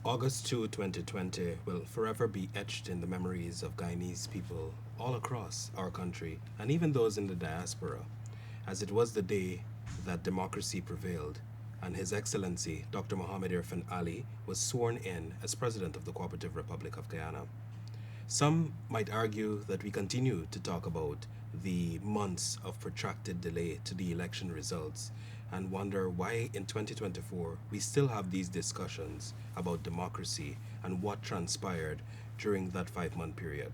August 2, 2020 will forever be etched in the memories of Guyanese people all across our country and even those in the diaspora, as it was the day that democracy prevailed and His Excellency Dr. Mohamed Irfan Ali was sworn in as President of the Cooperative Republic of Guyana. Some might argue that we continue to talk about the months of protracted delay to the election results and wonder why in 2024 we still have these discussions about democracy and what transpired during that 5 month period.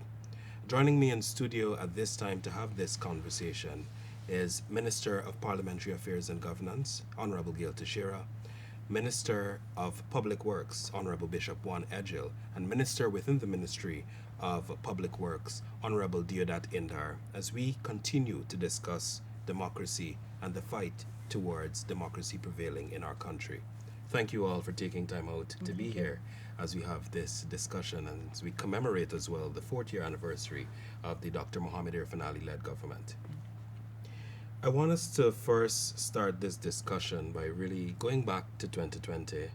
Joining me in studio at this time to have this conversation is Minister of Parliamentary Affairs and Governance, Honorable Gail Teixeira, Minister of Public Works, Honorable Bishop Juan Edghill, and Minister within the Ministry of Public Works, Honorable Deodat Indar, as we continue to discuss democracy and the fight towards democracy prevailing in our country. Thank you all for taking time out to be here as we have this discussion and as we commemorate as well the 4th year anniversary of the Dr. Mohamed Irfan Ali led government. I want us to first start this discussion by really going back to 2020,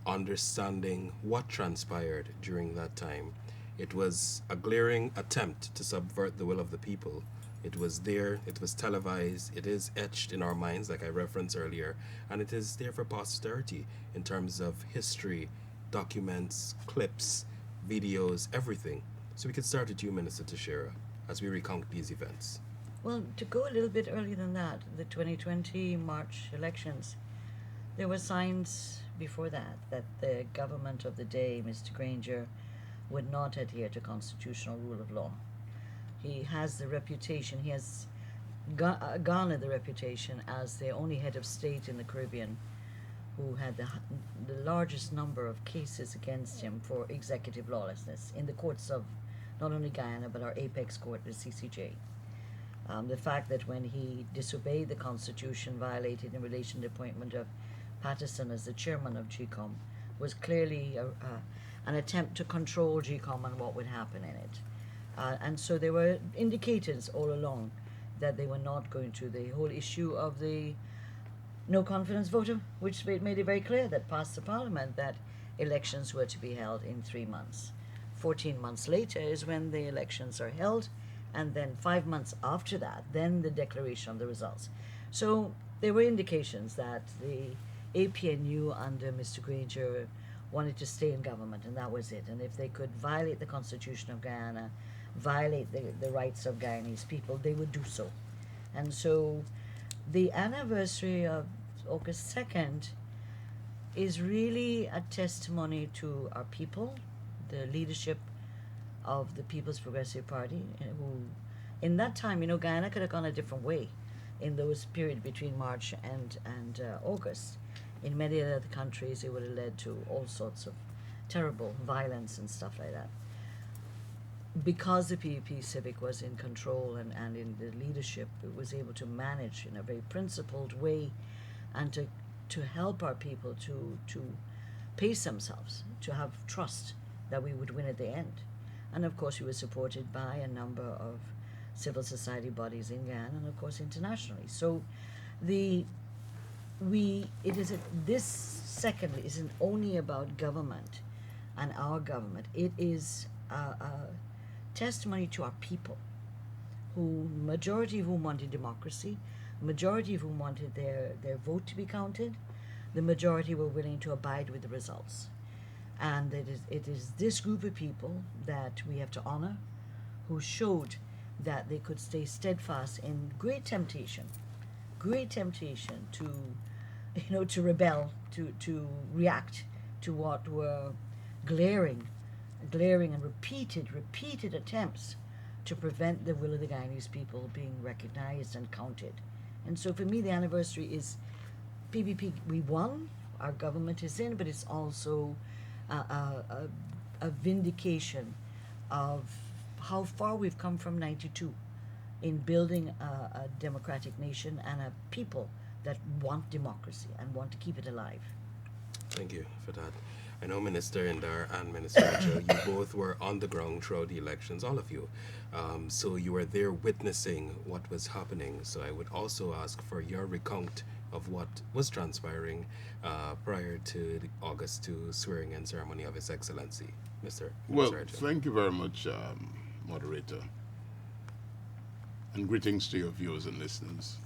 understanding what transpired during that time. It was a glaring attempt to subvert the will of the people. It was there, it was televised, it is etched in our minds, like I referenced earlier, and it is there for posterity in terms of history, documents, clips, videos, everything. So we could start with you, Minister Teixeira, as we recount these events. Well, to go a little bit earlier than that, the 2020 March elections, there were signs before that the government of the day, Mr. Granger, would not adhere to constitutional rule of law. He has the reputation, he has garnered the reputation as the only head of state in the Caribbean who had the largest number of cases against him for executive lawlessness in the courts of not only Guyana but our apex court, the CCJ. The fact that when he disobeyed the Constitution, violated in relation to the appointment of Patterson as the chairman of GCOM, was clearly an attempt to control GCOM and what would happen in it. And so there were indicators all along that they were not going to. The whole issue of the no confidence vote, which made it very clear that passed the parliament that elections were to be held in 3 months. 14 months later is when the elections are held, and then 5 months after that, then the declaration of the results. So there were indications that the APNU under Mr. Granger wanted to stay in government, and that was it. And if they could violate the Constitution of Guyana, violate the rights of Guyanese people, they would do so. And so the anniversary of August 2nd is really a testimony to our people, the leadership of the People's Progressive Party, who, in that time, Guyana could have gone a different way in those period between March and August. In many other countries, it would have led to all sorts of terrible violence and stuff like that. Because the PPP Civic was in control and in the leadership, it was able to manage in a very principled way and to help our people to pace themselves, to have trust that we would win at the end. And of course, we were supported by a number of civil society bodies in Guyana and of course internationally. So this secondly isn't only about government and our government. It is a testimony to our people, who majority of whom wanted democracy, majority of whom wanted their vote to be counted, the majority were willing to abide with the results. And it is this group of people that we have to honor, who showed that they could stay steadfast in great temptation to rebel, to react to what were glaring and repeated attempts to prevent the will of the Guyanese people being recognized and counted. And so for me, the anniversary is PPP. We won, our government is in, but it's also a vindication of how far we've come from 92 in building a democratic nation and a people that want democracy and want to keep it alive. Thank you for that. I know Minister Indar and Minister Edghill, you both were on the ground throughout the elections, all of you. So you were there witnessing what was happening. So I would also ask for your recount of what was transpiring prior to the August 2 swearing in ceremony of His Excellency, Mr. Well, Minister Edghill. thank you very much, moderator, and greetings to your viewers and listeners.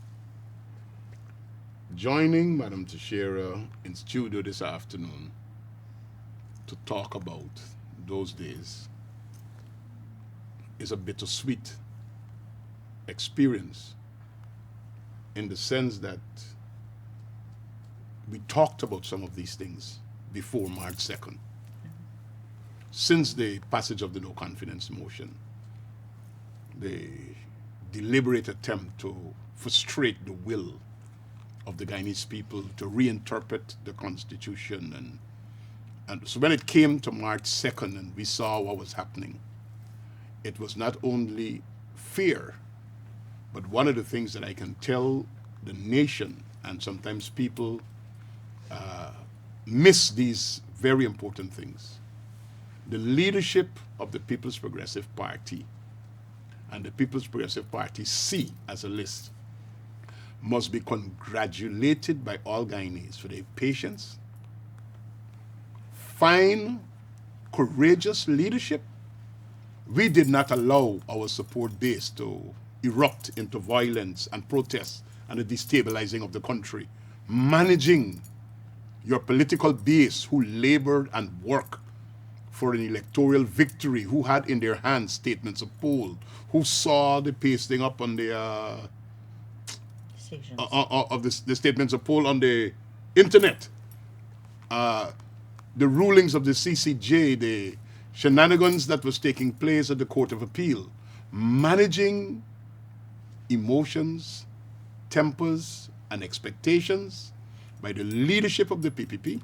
Joining Madam Teixeira in studio this afternoon to talk about those days is a bittersweet experience in the sense that we talked about some of these things before March 2nd. Since the passage of the no confidence motion, the deliberate attempt to frustrate the will of the Guyanese people to reinterpret the constitution, and so when it came to March 2nd and we saw what was happening, it was not only fear, but one of the things that I can tell the nation, and sometimes people miss these very important things. The leadership of the People's Progressive Party and the People's Progressive Party C as a list must be congratulated by all Guyanese for their patience, fine, courageous leadership. We did not allow our support base to erupt into violence and protests and the destabilizing of the country. Managing your political base who labored and worked for an electoral victory, who had in their hands statements of poll, who saw the pasting up on the of the statements of poll on the internet, the rulings of the CCJ, the shenanigans that was taking place at the Court of Appeal, managing emotions, tempers, and expectations by the leadership of the PPP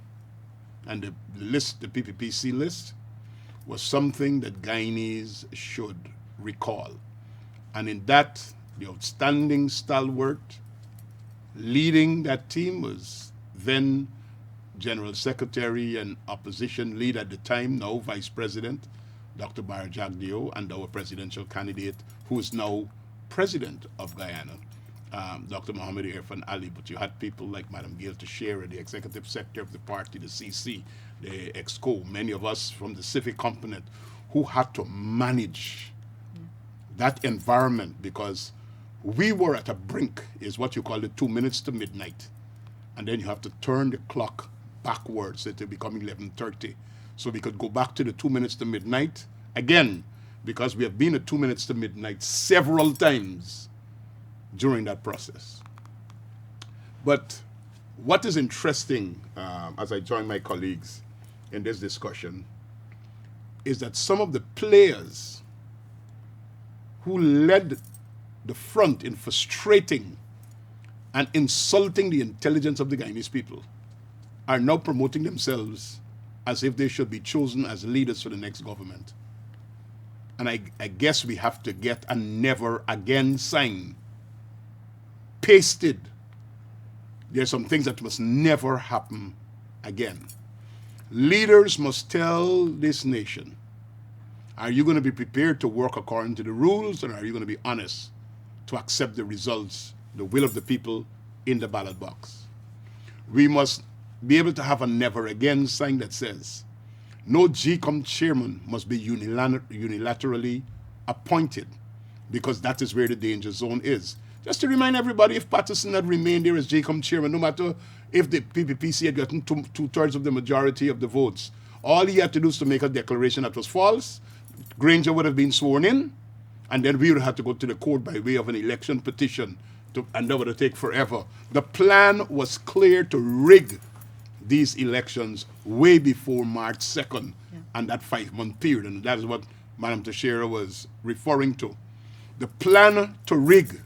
and the list, the PPPC list, was something that Guyanese should recall. And in that, the outstanding stalwart leading that team was then General Secretary and opposition leader at the time, now Vice President, Dr. Edghill, and our presidential candidate, who is now President of Guyana, Dr. Mohammed Irfan Ali. But you had people like Madam Gail Teixeira, the Executive Secretary of the party, the CC, the EXCO, many of us from the civic component, who had to manage that environment because we were at a brink, is what you call the 2 minutes to midnight. And then you have to turn the clock backwards, so it will become 11:30. So we could go back to the 2 minutes to midnight again, because we have been at 2 minutes to midnight several times during that process. But what is interesting, as I join my colleagues in this discussion, is that some of the players who led the front in frustrating and insulting the intelligence of the Guyanese people are now promoting themselves as if they should be chosen as leaders for the next government. And I guess we have to get a never again sign pasted. There are some things that must never happen again. Leaders must tell this nation, are you going to be prepared to work according to the rules, or are you going to be honest to accept the results, the will of the people in the ballot box? We must be able to have a never again sign that says, no GCOM chairman must be unilaterally appointed, because that is where the danger zone is. Just to remind everybody, if Patterson had remained there as GCOM chairman, no matter if the PPPC had gotten two-thirds of the majority of the votes, all he had to do is to make a declaration that was false. Granger would have been sworn in, and then we would have to go to the court by way of an election petition, and that would have taken forever. The plan was clear to rig these elections way before March 2nd and that 5-month period, and that is what Madam Teixeira was referring to. The plan to rig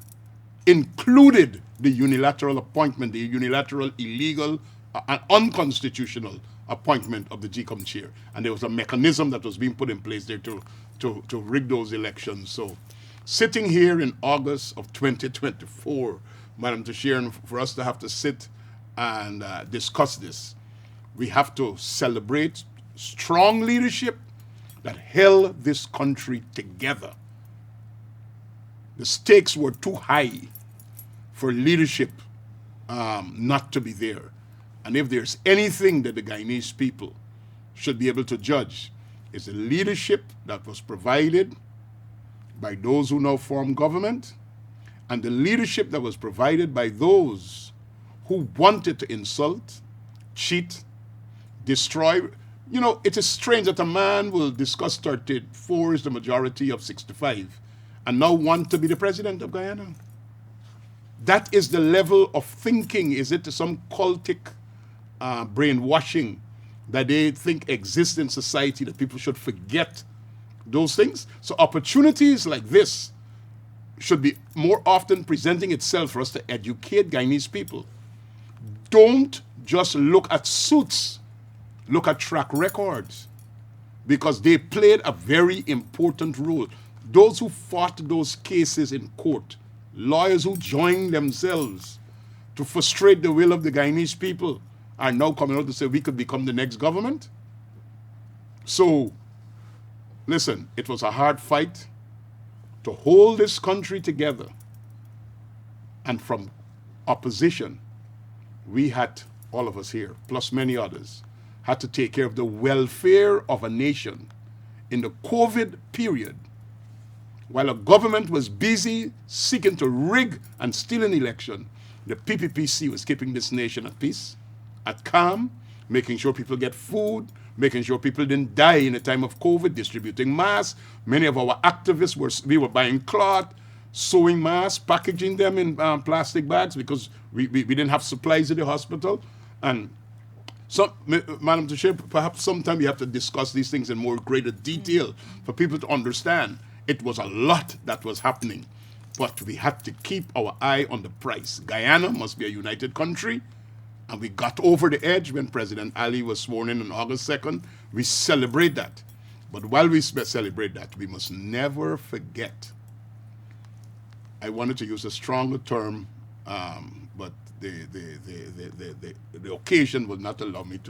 included the unilateral appointment, the unilateral, illegal, and unconstitutional appointment of the GCOM chair. And there was a mechanism that was being put in place there to rig those elections. So sitting here in August of 2024, Madam Teixeira, for us to have to sit and discuss this, we have to celebrate strong leadership that held this country together. The stakes were too high for leadership not to be there. And if there's anything that the Guyanese people should be able to judge, is the leadership that was provided by those who now form government, and the leadership that was provided by those who wanted to insult, cheat, destroy. You know, it is strange that a man will discuss 34 is the majority of 65 and now want to be the president of Guyana. That is the level of thinking. Is it some cultic brainwashing that they think exists in society, that people should forget those things? So opportunities like this should be more often presenting itself for us to educate Guyanese people. Don't just look at suits, look at track records, because they played a very important role. Those who fought those cases in court, lawyers who joined themselves to frustrate the will of the Guyanese people, are now coming out to say we could become the next government. So, listen, it was a hard fight to hold this country together. And from opposition, we had, all of us here, plus many others, had to take care of the welfare of a nation in the COVID period. While a government was busy seeking to rig and steal an election, the PPPC was keeping this nation at peace, at calm, making sure people get food, making sure people didn't die in a time of COVID, distributing masks. Many of our activists we were buying cloth, sewing masks, packaging them in plastic bags because we didn't have supplies at the hospital. And so, Madam Teixeira, perhaps sometime we have to discuss these things in more greater detail for people to understand. It was a lot that was happening, but we had to keep our eye on the price. Guyana must be a united country, and we got over the edge when President Ali was sworn in on August 2nd. We celebrate that. But while we celebrate that, we must never forget. I wanted to use a stronger term, but the occasion would not allow me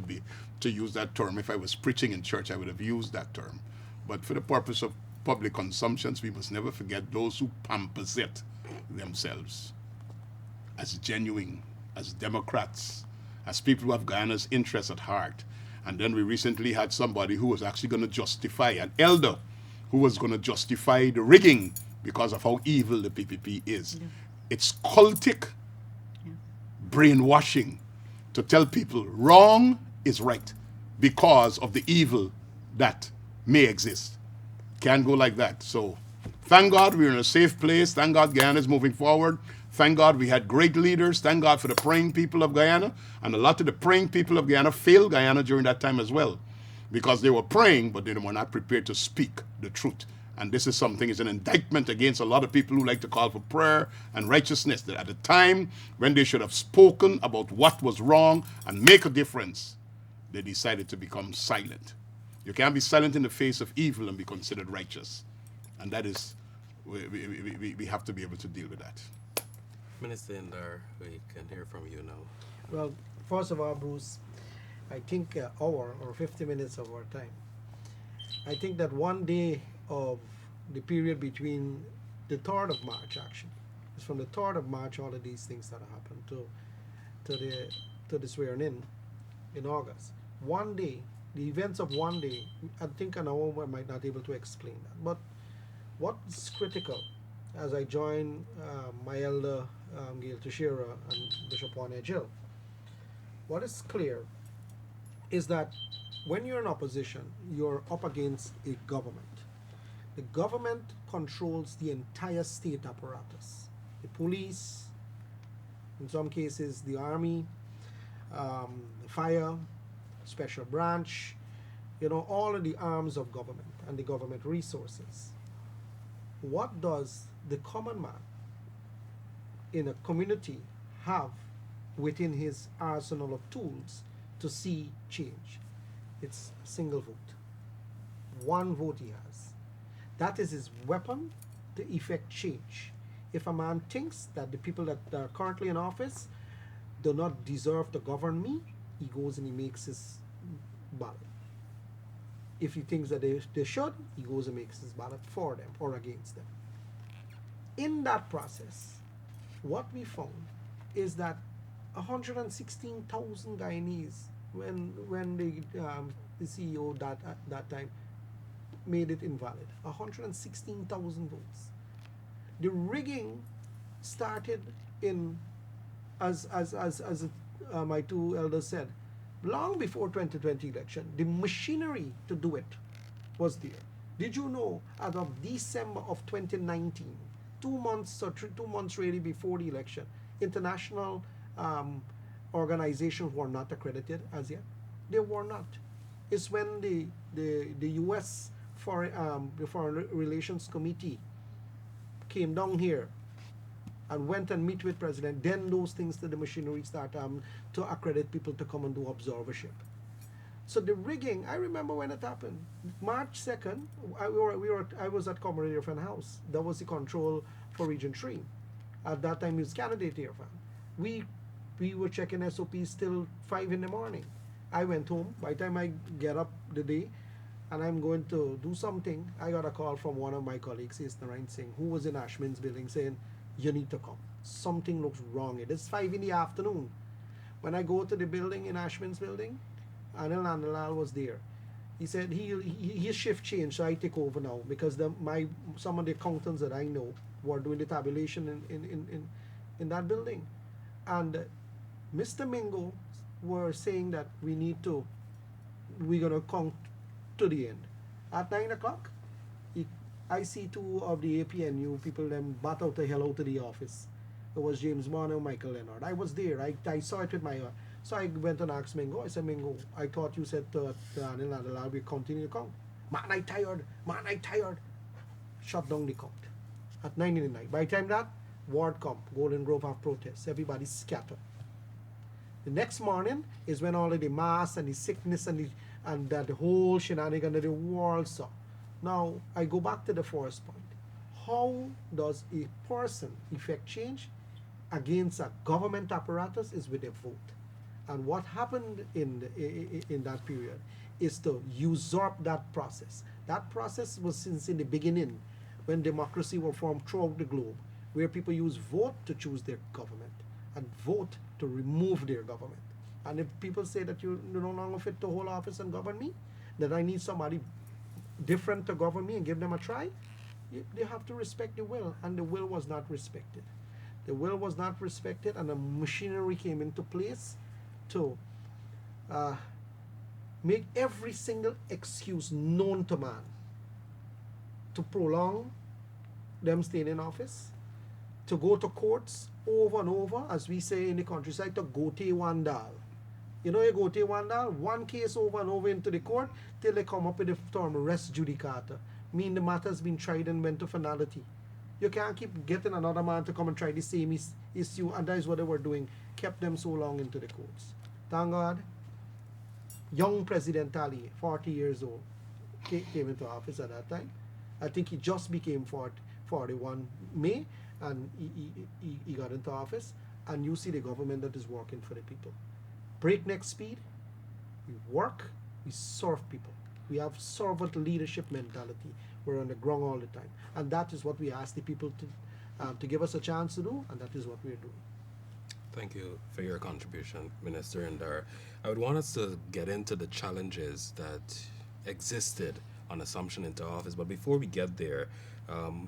to use that term. If I was preaching in church, I would have used that term. But for the purpose of public consumptions, we must never forget those who pamphlet themselves as genuine, as Democrats, as people who have Guyana's interests at heart. And then we recently had somebody who was actually going to justify, an elder who was going to justify the rigging because of how evil the PPP is. Yeah. It's cultic brainwashing to tell people wrong is right because of the evil that may exist. Can't go like that. So thank God we're in a safe place. Thank God Guyana is moving forward. Thank God we had great leaders. Thank God for the praying people of Guyana. And a lot of the praying people of Guyana failed Guyana during that time as well, because they were praying, but they were not prepared to speak the truth. And this is something, is an indictment against a lot of people who like to call for prayer and righteousness, that at a time when they should have spoken about what was wrong and make a difference, they decided to become silent. You can't be silent in the face of evil and be considered righteous. And that is, we have to be able to deal with that. Minister Indar, we can hear from you now. Well, first of all, Bruce, I think hour or 50 minutes of our time. I think that one day of the period between the 3rd of March, actually, it's from the 3rd of March all of these things that happened to the swearing in August. One day, the events of one day, I think an hour I might not be able to explain that. But what's critical, as I join my elder Gail Teixeira and Bishop Juan Edghill, what is clear is that when you're in opposition, you're up against a government. The government controls the entire state apparatus. The police, in some cases the army, the fire, special branch, all of the arms of government and the government resources. What does the common man in a community have within his arsenal of tools to see change? It's a single vote. One vote he has. That is his weapon to effect change. If a man thinks that the people that are currently in office do not deserve to govern me, he goes and he makes his ballot. If he thinks that they should, he goes and makes his ballot for them or against them. In that process, what we found is that 116,000 Guyanese when the CEO that at that time made it invalid. 116,000 votes. The rigging started in, as my two elders said, long before 2020 election. The machinery to do it was there. Did you know, as of December of 2019, 2 months or 2 months really before the election, international organizations were not accredited as yet? They were not. It's when the U.S. The Foreign Relations Committee came down here and went and meet with president, then those things to the machinery start to accredit people to come and do observership. So the rigging, I remember when it happened. March 2nd, I was at Comrade Irfan House. That was the control for Region 3. At that time, he was candidate Irfan. We were checking SOPs till 5 in the morning. I went home. By the time I get up the day and I'm going to do something, I got a call from one of my colleagues, Narayan Singh, who was in Ashman's building, saying, you need to come. Something looks wrong. It is 5 in the afternoon. When I go to the building in Ashman's building, Anil Nandalal was there. He said his shift changed, so I take over now because some of the accountants that I know were doing the tabulation in that building, and Mr. Mingo were saying that we're gonna count to the end. At 9 o'clock, I see two of the APNU people them bat out the hell out of the office. It was James Bonner and Michael Leonard. I was there. I saw it with my eye. So I went and asked Mingo. I said, Mingo, I thought you said to Anil Nadal, we continue to count. Man, I tired. Shut down the count. At 9 in the night. By the time that, word come. Golden Grove have protests. Everybody scattered. The next morning is when all of the mass and the sickness and the whole shenanigan of the world saw. Now, I go back to the first point. How does a person effect change against a government apparatus is with a vote. And what happened in that period is to usurp that process. That process was since in the beginning, when democracy was formed throughout the globe, where people use vote to choose their government and vote to remove their government. And if people say that you're no longer fit to hold office and govern me, that I need somebody different to govern me and give them a try, they have to respect the will, and the will was not respected. The will was not respected, and the machinery came into place to make every single excuse known to man to prolong them staying in office, to go to courts over and over, as we say in the countryside, to gote wandal. You know, you gote wandal, one case over and over into the court till they come up with the term res judicata, mean the matter has been tried and went to finality. You can't keep getting another man to come and try the same issue, and that is what they were doing, kept them so long into the courts. Thank God, young President Ali, 40 years old, came into office at that time. I think he just became 41 May, and he got into office, and you see the government that is working for the people. Breakneck speed, we work, we serve people. We have servant leadership mentality. We're on the ground all the time. And that is what we ask the people to give us a chance to do, and that is what we're doing. Thank you for your contribution, Minister Indar. I would want us to get into the challenges that existed on assumption into office, but before we get there,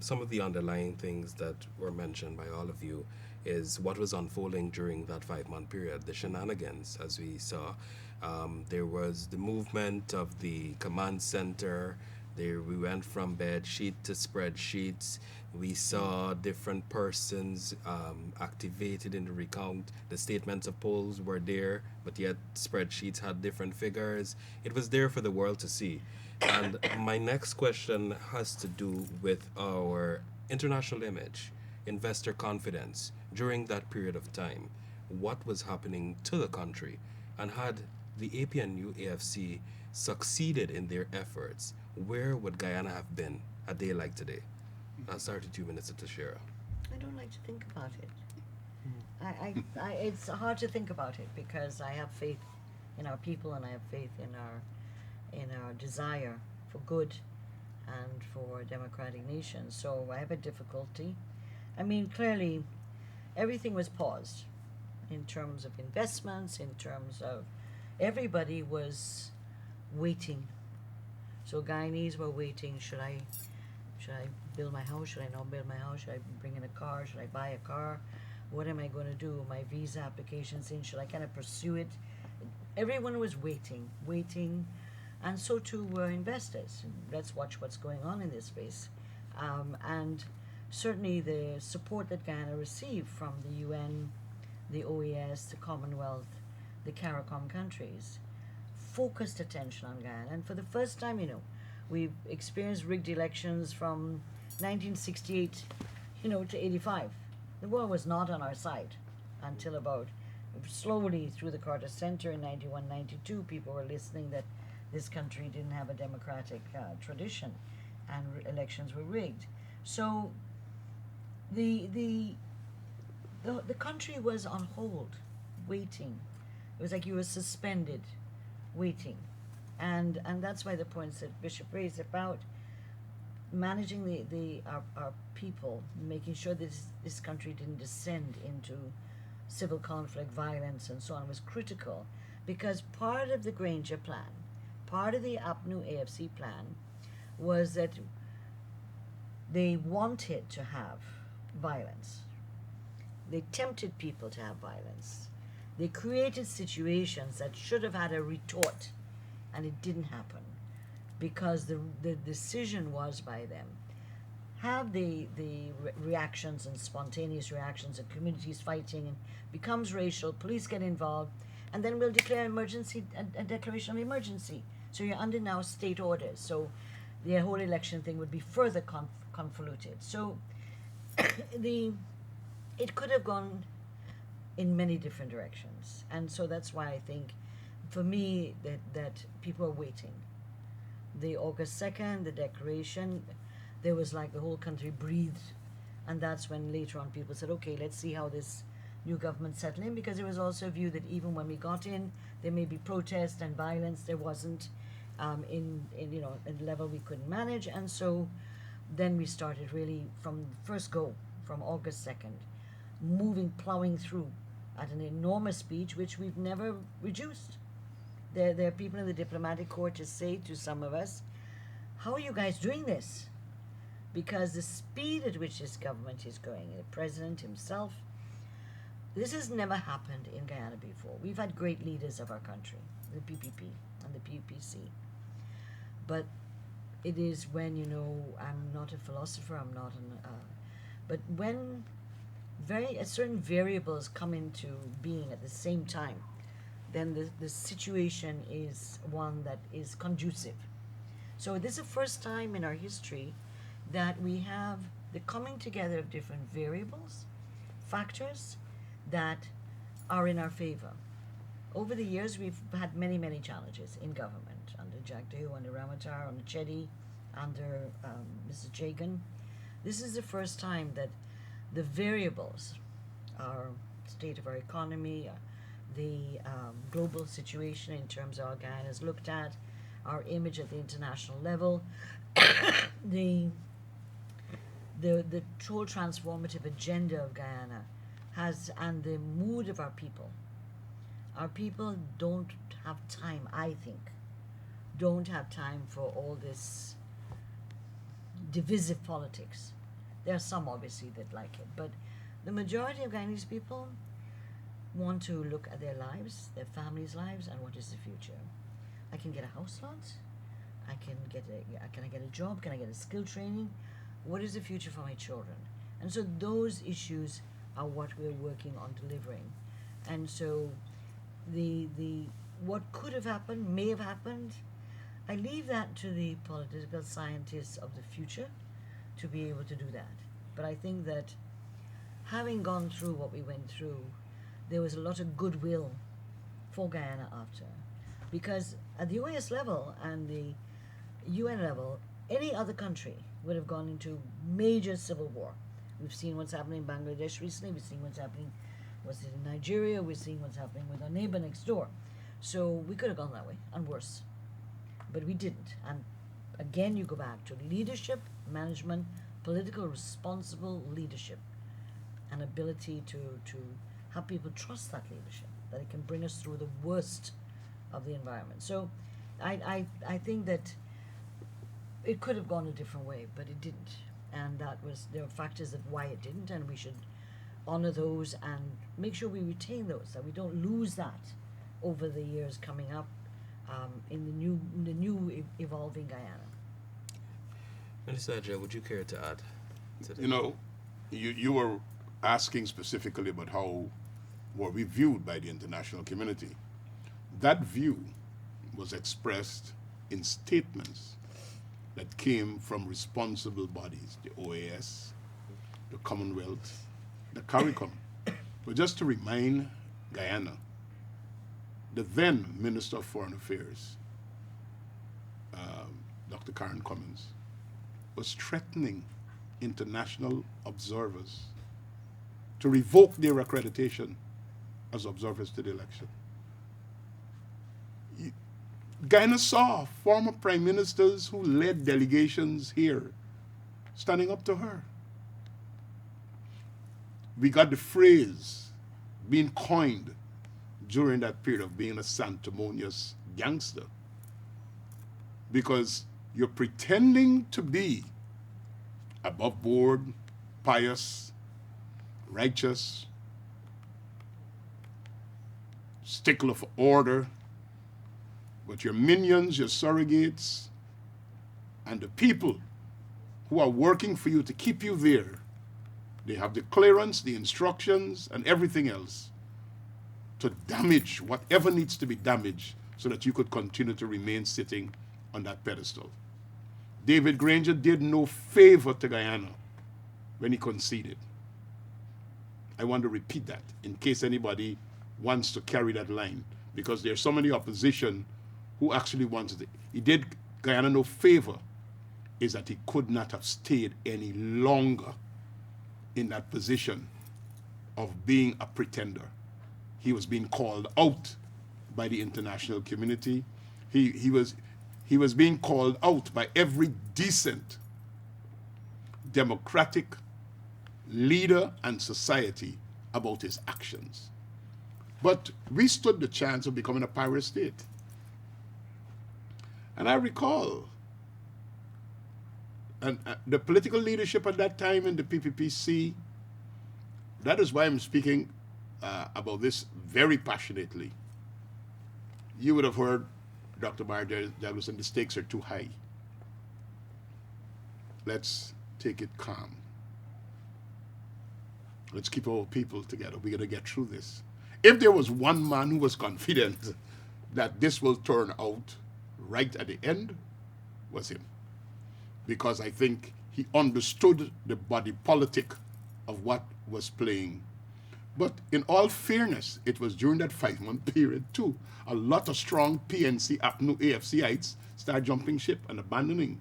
some of the underlying things that were mentioned by all of you is what was unfolding during that 5-month period, the shenanigans, as we saw. There was the movement of the command center. There we went from bed sheet to spreadsheets. We saw different persons activated in the recount. The statements of polls were there, but yet spreadsheets had different figures. It was there for the world to see. And my next question has to do with our international image, investor confidence during that period of time. What was happening to the country? And had the APNU AFC succeeded in their efforts, where would Guyana have been a day like today? I'll start with you, Minister Teixeira. I don't like to think about it. It's hard to think about it because I have faith in our people and I have faith in our desire for good and for a democratic nation. So I have a difficulty. I mean, clearly, everything was paused. in terms of investments, in terms of everybody was waiting. So Guyanese were waiting. Should I build my house? Should I not build my house? Should I bring in a car? Should I buy a car? What am I going to do? My visa application's in. Should I kind of pursue it? Everyone was waiting, and so too were investors. Let's watch what's going on in this space. And certainly the support that Guyana received from the UN, the OAS, the Commonwealth, the CARICOM countries focused attention on Guyana. And for the first time, we've experienced rigged elections from 1968, to 85. The war was not on our side until about slowly through the Carter Center in 91, 92, people were listening that this country didn't have a democratic tradition and elections were rigged. So the country was on hold, waiting. It was like you were suspended, waiting. And that's why the points that Bishop raised about managing our people, making sure that this country didn't descend into civil conflict, violence, and so on, was critical, because part of the Granger plan, part of the APNU AFC plan, was that they wanted to have violence. They tempted people to have violence. They created situations that should have had a retort, and it didn't happen, because the decision was by them. Have the reactions and spontaneous reactions of communities fighting, and becomes racial, police get involved, and then we'll declare emergency, a declaration of emergency. So you're under now state orders. So the whole election thing would be further convoluted. So it could have gone in many different directions. And so that's why I think, for me, that people are waiting. The August 2nd, the declaration, there was like the whole country breathed. And that's when later on people said, okay, let's see how this new government settled in, because there was also a view that even when we got in, there may be protest and violence. There wasn't in a level we couldn't manage. And so then we started really from first go, from August 2nd, plowing through at an enormous speed, which we've never reduced. There are people in the diplomatic corps to say to some of us, how are you guys doing this? Because the speed at which this government is going, the president himself, this has never happened in Guyana before. We've had great leaders of our country, the PPP and the PPC. But it is when, I'm not a philosopher, I'm not but when certain variables come into being at the same time, then the situation is one that is conducive. So this is the first time in our history that we have the coming together of different variables, factors that are in our favor. Over the years, we've had many, many challenges in government, under Jack Dew, under Ramatar, under Chetty, under Mrs. Jagan. This is the first time that the variables, our state of our economy, the global situation in terms of how Guyana is looked at, our image at the international level, the whole transformative agenda of Guyana and the mood of our people. Our people don't have time, I think, don't have time for all this divisive politics. There are some, obviously, that like it, but the majority of Guyanese people want to look at their lives, their families' lives, and what is the future. I can get a house lot. Can I get a job? Can I get a skill training? What is the future for my children? And so those issues are what we're working on delivering. And so the what could have happened, may have happened, I leave that to the political scientists of the future to be able to do that. But I think that having gone through what we went through, there was a lot of goodwill for Guyana after. Because at the OAS level and the UN level, any other country would have gone into major civil war. We've seen what's happening in Bangladesh recently, we've seen what's happening in Nigeria, we're seeing what's happening with our neighbor next door. So we could have gone that way, and worse. But we didn't. And again, you go back to leadership, management, political responsible leadership, and ability to have people trust that leadership, that it can bring us through the worst of the environment. So I think that it could have gone a different way, but it didn't. And there are factors of why it didn't, and we should honor those and make sure we retain those, that we don't lose that over the years coming up in the new evolving Guyana. Minister Edghill, would you care to add to that? You know, you were asking specifically about how were we viewed by the international community. That view was expressed in statements that came from responsible bodies, the OAS, the Commonwealth, the CARICOM. But just to remind Guyana, the then Minister of Foreign Affairs, Dr. Karen Cummins, was threatening international observers to revoke their accreditation as observers to the election. Guyana saw former prime ministers who led delegations here standing up to her. We got the phrase being coined during that period of being a sanctimonious gangster, because you're pretending to be above board, pious, righteous, stickler for order, but your minions, your surrogates, and the people who are working for you to keep you there, they have the clearance, the instructions, and everything else to damage whatever needs to be damaged so that you could continue to remain sitting on that pedestal. David Granger did no favor to Guyana when he conceded. I want to repeat that in case anybody wants to carry that line, because there's so many opposition who actually wanted it. He did Guyana no favor, is that he could not have stayed any longer in that position of being a pretender. He was being called out by the international community. He was being called out by every decent, democratic leader and society about his actions. But we stood the chance of becoming a pirate state. And I recall the political leadership at that time in the PPPC, that is why I'm speaking about this very passionately. You would have heard Dr. Meyer Douglas, and the stakes are too high. Let's take it calm. Let's keep our people together. We're going to get through this. If there was one man who was confident that this will turn out right at the end, was him. Because I think he understood the body politic of what was playing. But in all fairness, it was during that 5-month period too. A lot of strong PNC, APNU, AFCites started jumping ship and abandoning.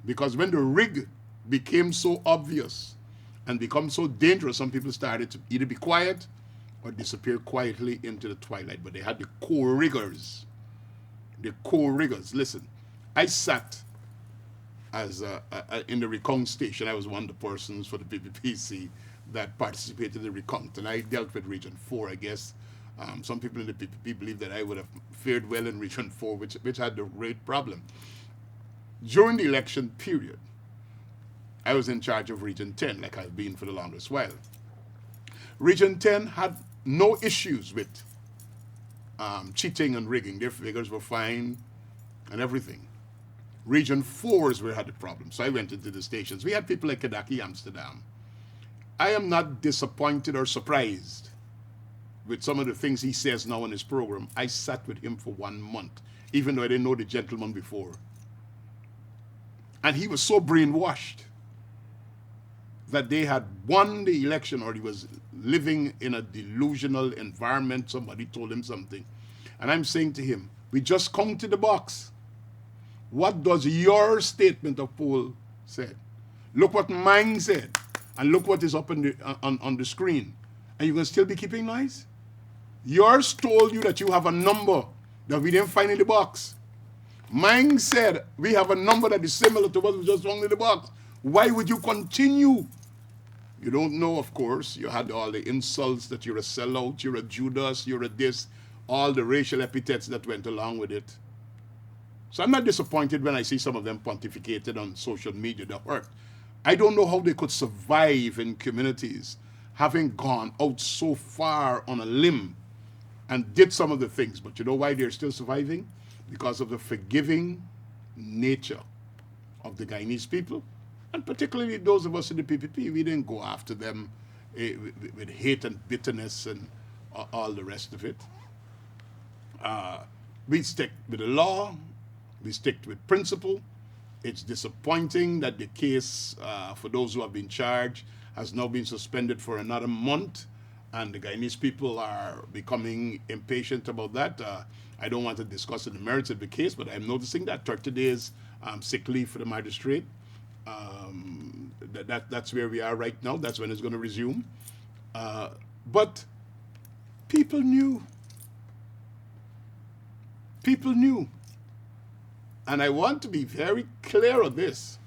Because when the rig became so obvious and become so dangerous, some people started to either be quiet or disappear quietly into the twilight. But they had the core riggers. The core riggers. Listen, I sat as in the Recounting station. I was one of the persons for the PPPC that participated in the Recounting, and I dealt with Region 4, I guess. Some people in the PPP believe that I would have fared well in Region 4, which had the great problem. During the election period, I was in charge of Region 10, like I've been for the longest while. Region 10 had no issues with cheating and rigging. Their figures were fine and everything. Region 4 is where I had the problem. So I went into the stations. We had people like Kadaki Amsterdam. I am not disappointed or surprised with some of the things he says now in his program. I sat with him for 1 month, even though I didn't know the gentleman before. And he was so brainwashed that they had won the election, or he was living in a delusional environment. Somebody told him something. And I'm saying to him, we just counted the box. What does your statement of poll say? Look what mine said, and look what is up on the screen. And you can still be keeping lies? Yours told you that you have a number that we didn't find in the box. Mine said we have a number that is similar to what was just found in the box. Why would you continue You don't know, of course. You had all the insults that you're a sellout, you're a Judas, you're a this, all the racial epithets that went along with it. So I'm not disappointed when I see some of them pontificated on social media. That hurt. I don't know how they could survive in communities having gone out so far on a limb and did some of the things. But you know why they're still surviving? Because of the forgiving nature of the Guyanese people, and particularly those of us in the PPP. We didn't go after them with hate and bitterness and all the rest of it. We stick with the law, we stick with principle. It's disappointing that the case for those who have been charged has now been suspended for another month, and the Guyanese people are becoming impatient about that. I don't want to discuss the merits of the case, but I'm noticing that 30 days sick leave for the magistrate. That's where we are right now. That's when it's going to resume. But people knew. People knew. And I want to be very clear on this,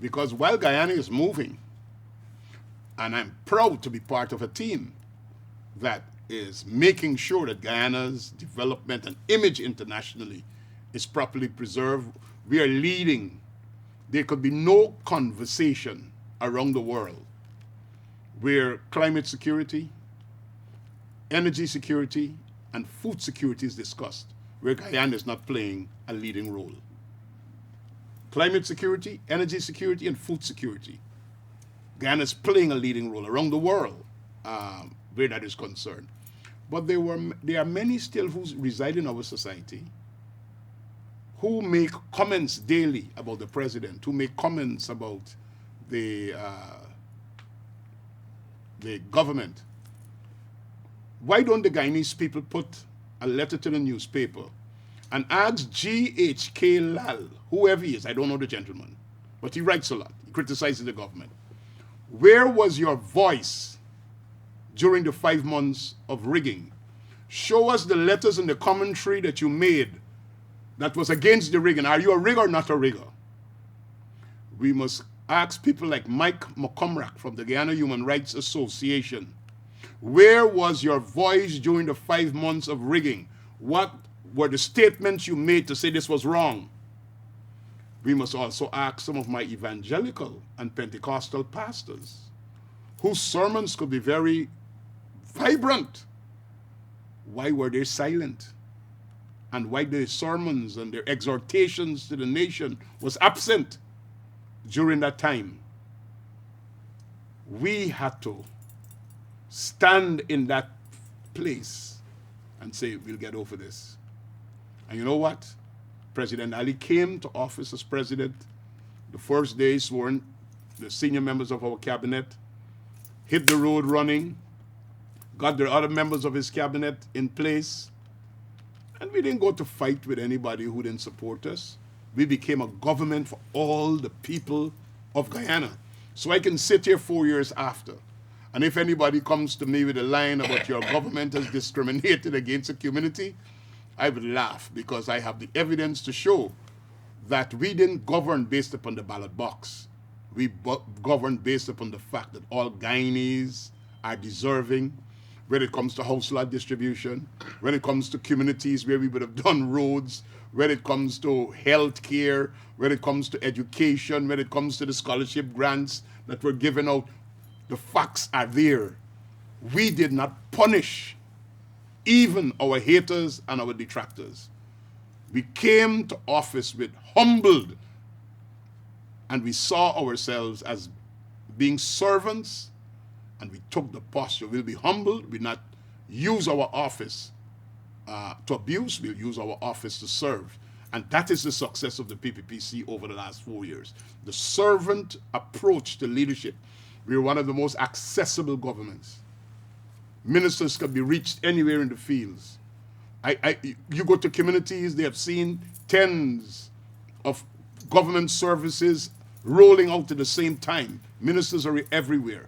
because while Guyana is moving, and I'm proud to be part of a team that is making sure that Guyana's development and image internationally is properly preserved, we are leading. There could be no conversation around the world where climate security, energy security, and food security is discussed, where Guyana is not playing a leading role. Climate security, energy security, and food security. Guyana is playing a leading role around the world where that is concerned. But there are many still who reside in our society who make comments daily about the president, who make comments about the government. Why don't the Guyanese people put a letter to the newspaper and ask G.H.K. Lal, whoever he is, I don't know the gentleman, but he writes a lot, he criticizes the government. Where was your voice during the 5 months of rigging? Show us the letters and the commentary that you made that was against the rigging. Are you a rigger or not a rigger? We must ask people like Mike McComrack from the Guyana Human Rights Association, where was your voice during the 5 months of rigging? What were the statements you made to say this was wrong? We must also ask some of my evangelical and Pentecostal pastors, whose sermons could be very vibrant. Why were they silent? And why their sermons and their exhortations to the nation was absent during that time? We had to stand in that place and say, we'll get over this. And you know what? President Ali came to office as president. The first day he sworn, the senior members of our cabinet hit the road running, got the other members of his cabinet in place, and we didn't go to fight with anybody who didn't support us. We became a government for all the people of Guyana. So I can sit here 4 years after, and if anybody comes to me with a line about your government has discriminated against a community, I would laugh, because I have the evidence to show that we didn't govern based upon the ballot box. We governed based upon the fact that all Guyanese are deserving when it comes to house lot distribution, when it comes to communities where we would have done roads, when it comes to health care, when it comes to education, when it comes to the scholarship grants that were given out. The facts are there. We did not punish even our haters and our detractors. We came to office with humbled, and we saw ourselves as being servants, and we took the posture. We'll be humbled. We'll not use our office to abuse. We'll use our office to serve. And that is the success of the PPPC over the last 4 years. The servant approach to leadership. We're one of the most accessible governments. Ministers can be reached anywhere in the fields. You go to communities, they have seen tens of government services rolling out at the same time. Ministers are everywhere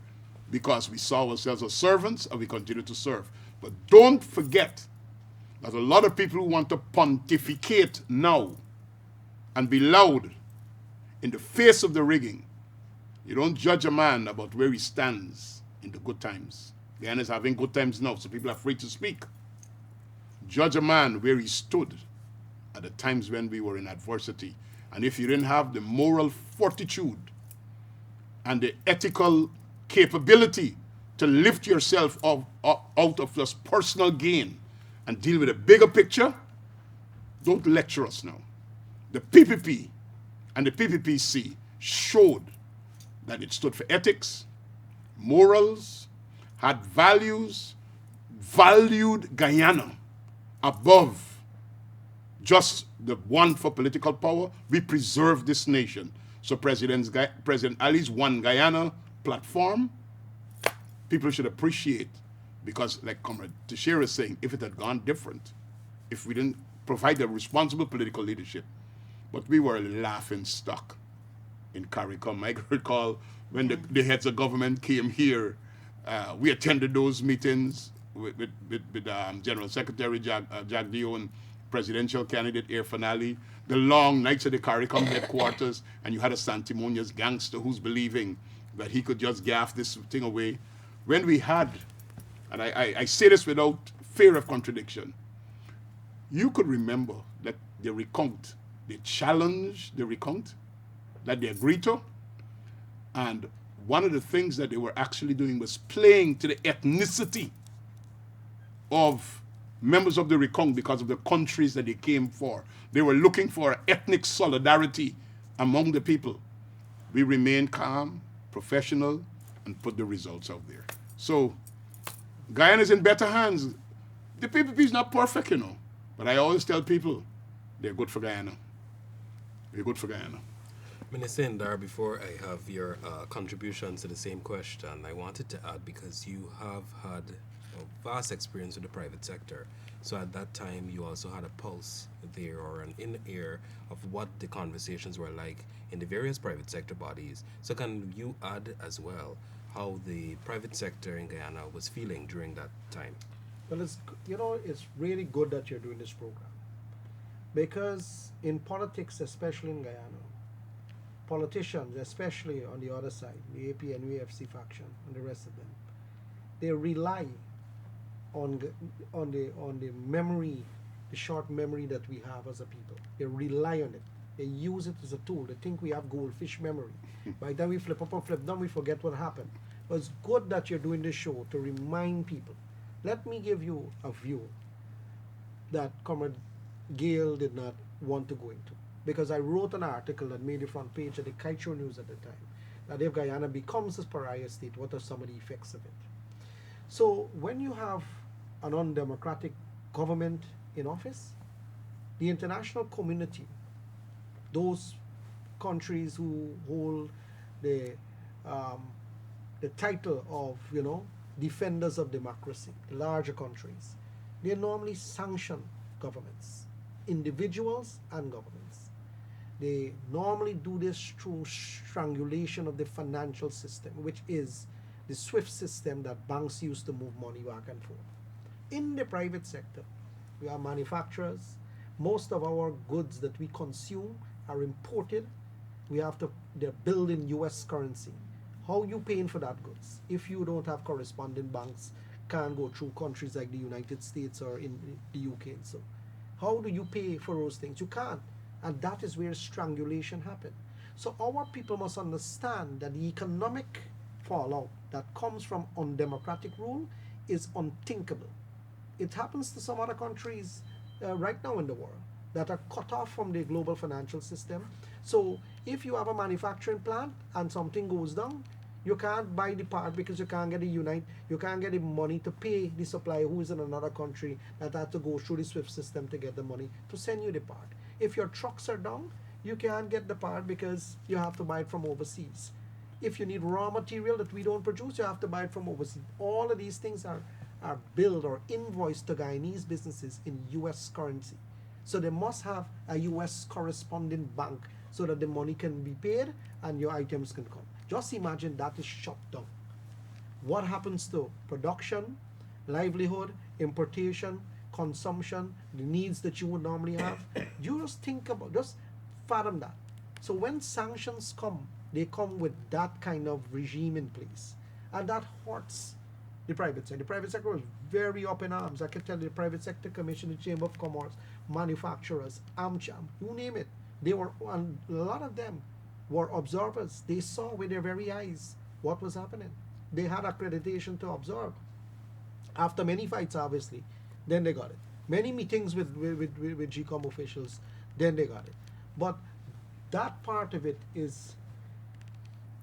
because we saw ourselves as servants and we continue to serve. But don't forget that a lot of people who want to pontificate now and be loud in the face of the rigging You don't judge a man about where he stands in the good times. Guyana is having good times now, so people are free to speak. Judge a man where he stood at the times when we were in adversity. And if you didn't have the moral fortitude and the ethical capability to lift yourself out of just personal gain and deal with a bigger picture, don't lecture us now. The PPP and the PPPC showed that it stood for ethics, morals, had values, valued Guyana above just the one for political power. We preserve this nation. So President Ali's One Guyana platform, people should appreciate, because like Comrade Teixeira is saying, if it had gone different, if we didn't provide a responsible political leadership, but we were a laughing stock in CARICOM. I recall when the heads of government came here, we attended those meetings with General Secretary Jack Dio and presidential candidate Air Finale, the long nights at the CARICOM headquarters, and you had a sanctimonious gangster who's believing that he could just gaff this thing away. When we had, and I say this without fear of contradiction, you could remember that the recount, they challenged the recount, that they agreed to, and one of the things that they were actually doing was playing to the ethnicity of members of the recount because of the countries that they came for. They were looking for ethnic solidarity among the people. We remained calm, professional, and put the results out there. So Guyana is in better hands. The PPP is not perfect, you know, but I always tell people they're good for Guyana. They're good for Guyana. Minister Indar, before I have your contributions to the same question, I wanted to add, because you have had a vast experience with the private sector. So at that time, you also had a pulse there, or an in-ear of what the conversations were like in the various private sector bodies. So can you add as well how the private sector in Guyana was feeling during that time? Well, it's really good that you're doing this program, because in politics, especially in Guyana, politicians, especially on the other side, the AP and UAFC faction and the rest of them, they rely on the memory, the short memory that we have as a people. They rely on it. They use it as a tool. They think we have goldfish memory. By the time we flip up and flip down, we forget what happened. But it's good that you're doing this show to remind people. Let me give you a view that Comrade Gale did not want to go into. Because I wrote an article that made the front page of the Teixeira News at the time, that if Guyana becomes a pariah state, what are some of the effects of it? So when you have an undemocratic government in office, the international community, those countries who hold the title of, defenders of democracy, the larger countries, they normally sanction governments, individuals and governments. They normally do this through strangulation of the financial system, which is the SWIFT system that banks use to move money back and forth. In the private sector, we are manufacturers. Most of our goods that we consume are imported. They're billed in US currency. How are you paying for that goods? If you don't have correspondent banks, can't go through countries like the United States or in the UK and so. How do you pay for those things? You can't. And that is where strangulation happened. So our people must understand that the economic fallout that comes from undemocratic rule is unthinkable. It happens to some other countries right now in the world that are cut off from the global financial system. So if you have a manufacturing plant and something goes down, you can't buy the part because you can't get the money to pay the supplier who is in another country that had to go through the SWIFT system to get the money to send you the part. If your trucks are down, you can't get the part because you have to buy it from overseas. If you need raw material that we don't produce, you have to buy it from overseas. All of these things are billed or invoiced to Guyanese businesses in US currency. So they must have a US corresponding bank so that the money can be paid and your items can come. Just imagine that is shut down. What happens to production, livelihood, importation, consumption, the needs that you would normally have? You just fathom that. So when sanctions come They come with that kind of regime in place. And that hurts the private sector. The private sector was very up in arms. I can tell you the private sector commission, the Chamber of Commerce, manufacturers, AmCham, you name it. They were, and a lot of them were observers. They saw with their very eyes what was happening. They had accreditation to observe. After many fights, obviously, then they got it. Many meetings with GCOM officials, then they got it. But that part of it is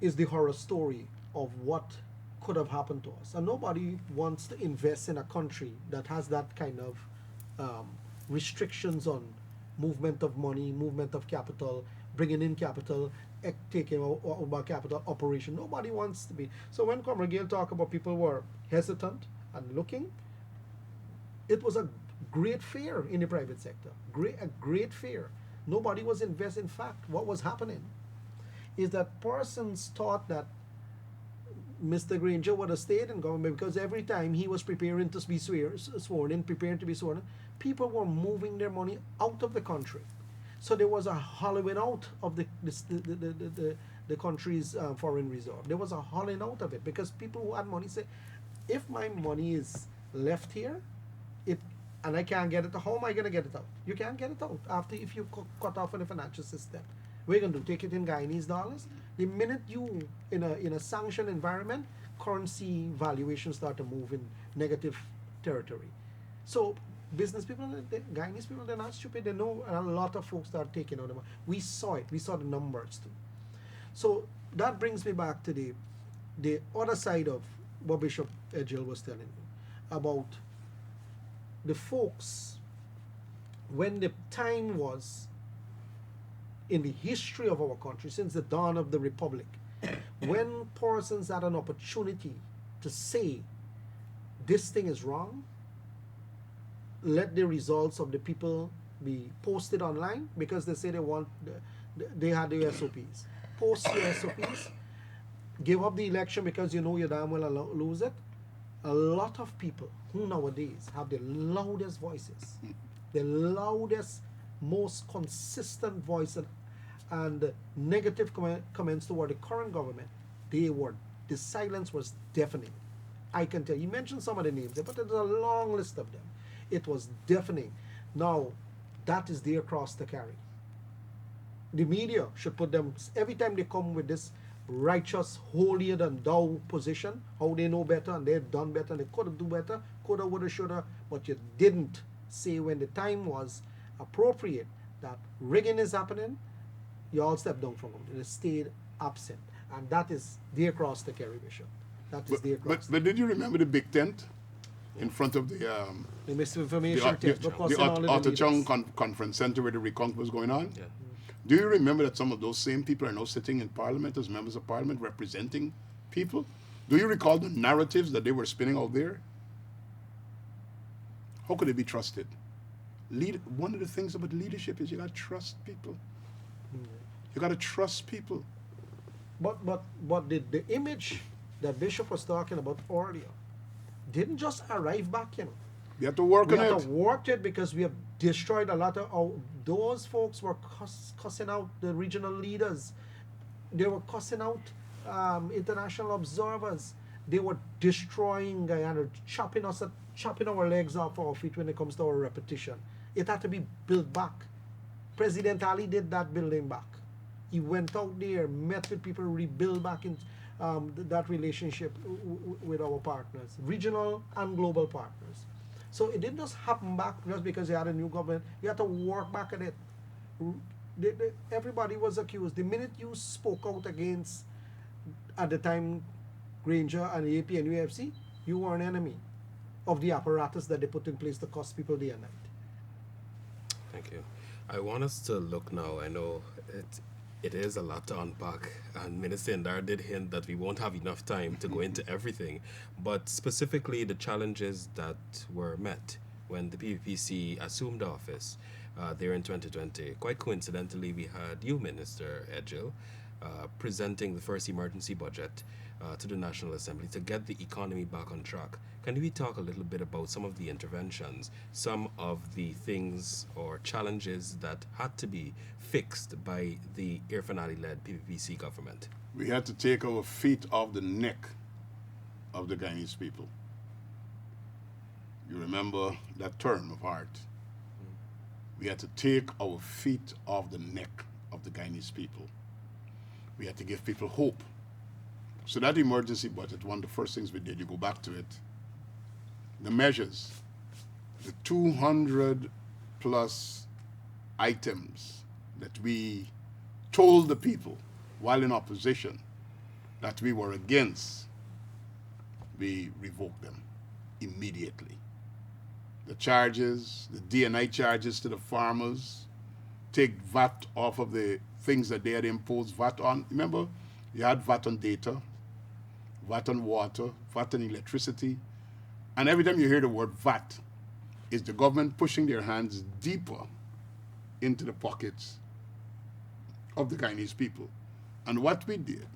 the horror story of what could have happened to us. And nobody wants to invest in a country that has that kind of restrictions on movement of money, movement of capital, bringing in capital, taking out capital, operation. Nobody wants to be. So when Comrade Gale talked about people were hesitant and looking, it was a great fear in the private sector. A great fear. Nobody was investing. In fact, what was happening is that persons thought that Mr. Granger would have stayed in government because every time he was preparing to be sworn in, preparing to be sworn in, people were moving their money out of the country. So there was a hollowing out of the country's foreign reserve. There was a hollowing out of it because people who had money say, if my money is left here, and I can't get it, how am I going to get it out? You can't get it out after if you cut off in the financial system. What are you going to do? Take it in Guyanese dollars? The minute you, in a sanctioned environment, currency valuations start to move in negative territory. So business people, Guyanese people, they're not stupid. They know, and a lot of folks start taking out the money. We saw it. We saw the numbers too. So that brings me back to the other side of what Bishop Edghill was telling me about the folks when the time was in the history of our country since the dawn of the republic when persons had an opportunity to say this thing is wrong, let the results of the people be posted online because they say they want they had the SOPs. Post your SOPs, give up the election because you know you damn well lose it. A lot of people who nowadays have the loudest voices, the loudest, most consistent voice and negative comments toward the current government, the silence was deafening. I can tell you mentioned some of the names, but there's a long list of them. It was deafening. Now, that is their cross to carry. The media should put them, every time they come with this righteous, holier than thou position, how they know better and they've done better and they could have do better, coulda, woulda, shoulda, but you didn't say when the time was appropriate that rigging is happening, you all stepped down from it. It stayed absent. And that is their cross to carry, Bishop. That is their cross. But did you remember the big tent in front of the misinformation test, Otachong Conference Center where the recount was going on? Yeah. Do you remember that some of those same people are now sitting in Parliament as members of Parliament representing people? Do you recall the narratives that they were spinning out there? How could they be trusted? One of the things about leadership is you got to trust people. You got to trust people. But the image that Bishop was talking about earlier didn't just arrive back, you know. You have to work on it. We have to work it because we have destroyed a lot of those folks were cussing out the regional leaders. They were cussing out international observers. They were destroying Guyana, chopping our legs off our feet when it comes to our repetition. It had to be built back. President Ali did that building back. He went out there, met with people, rebuild back in that relationship with our partners, regional and global partners. So it didn't just happen back just because you had a new government. You had to work back at it. Everybody was accused. The minute you spoke out against, at the time, Granger and the AP and UFC, you were an enemy of the apparatus that they put in place to cost people day and night. Thank you. I want us to look now. I know it is a lot to unpack, and Minister Indar did hint that we won't have enough time to go into everything, but specifically the challenges that were met when the PPPC assumed office there in 2020. Quite coincidentally, we had you, Minister Edghill, presenting the first emergency budget to the National Assembly to get the economy back on track. Can we talk a little bit about some of the interventions, some of the things or challenges that had to be fixed by the Irfan Ali-led PPPC government? We had to take our feet off the neck of the Guyanese people. You remember that term of art. We had to take our feet off the neck of the Guyanese people. We had to give people hope. So that emergency budget, one of the first things we did, you go back to it, the measures, the 200 plus items that we told the people while in opposition that we were against, we revoked them immediately. The charges, the D&I charges to the farmers, take VAT off of the things that they had imposed VAT on. Remember, you had VAT on data, VAT on water, VAT on electricity. And every time you hear the word VAT, it's the government pushing their hands deeper into the pockets of the Guyanese people. And what we did,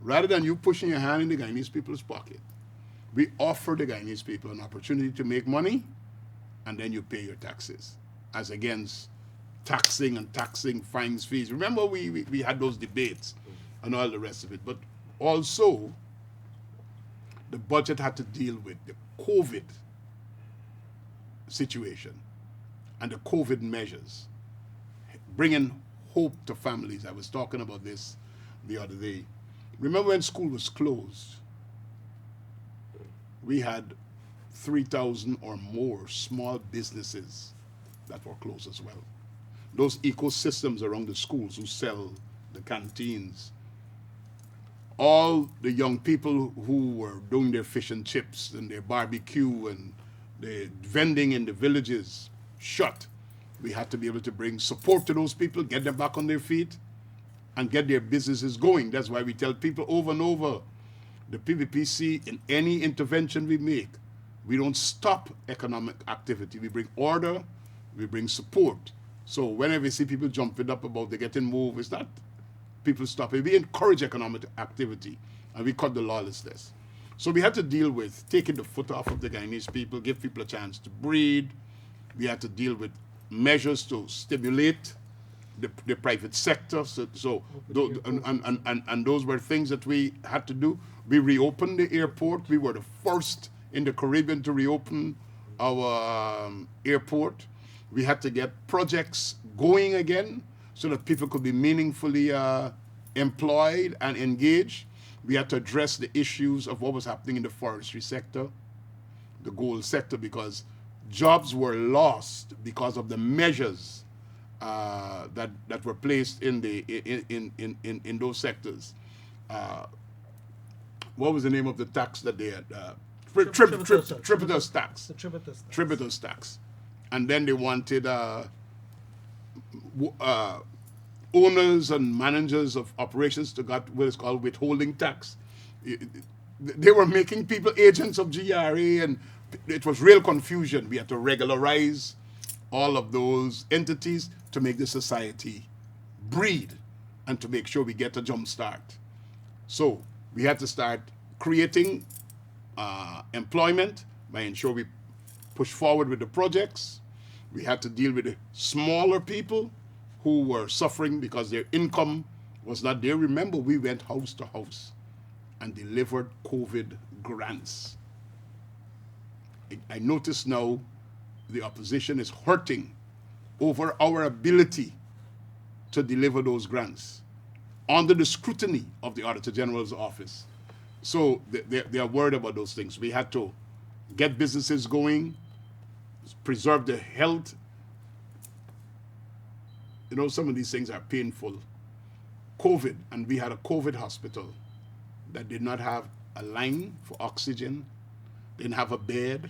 rather than you pushing your hand in the Guyanese people's pocket, we offer the Guyanese people an opportunity to make money, and then you pay your taxes, as against taxing, fines, fees. Remember, we had those debates and all the rest of it. But also, the budget had to deal with the COVID situation and the COVID measures, bringing hope to families. I was talking about this the other day. Remember when school was closed? We had 3,000 or more small businesses that were closed as well. Those ecosystems around the schools who sell the canteens, all the young people who were doing their fish and chips and their barbecue and the vending in the villages shut. We had to be able to bring support to those people, get them back on their feet, and get their businesses going. That's why we tell people over and over, the PPPC, in any intervention we make, we don't stop economic activity. We bring order, we bring support. So whenever we see people jumping up about they getting moved, it's not people stopping. We encourage economic activity, and we cut the lawlessness. So we had to deal with taking the foot off of the Guyanese people, give people a chance to breathe. We had to deal with measures to stimulate the private sector. And those were things that we had to do. We reopened the airport. We were the first in the Caribbean to reopen our airport. We had to get projects going again so that people could be meaningfully employed and engaged. We had to address the issues of what was happening in the forestry sector, the gold sector, because jobs were lost because of the measures that were placed in those sectors. What was the name of the tax that they had? Tributous tax. The tributous tax. Tributous tax. And then they wanted owners and managers of operations to get what is called withholding tax. They were making people agents of GRA, and it was real confusion. We had to regularize all of those entities to make the society breathe and to make sure we get a jump start. So we had to start creating employment by ensuring we push forward with the projects. We had to deal with the smaller people who were suffering because their income was not there. Remember, we went house to house and delivered COVID grants. I notice now the opposition is hurting over our ability to deliver those grants under the scrutiny of the Auditor General's office. So they are worried about those things. We had to get businesses going, preserve the health. You know, some of these things are painful. COVID, and we had a COVID hospital that did not have a line for oxygen, didn't have a bed.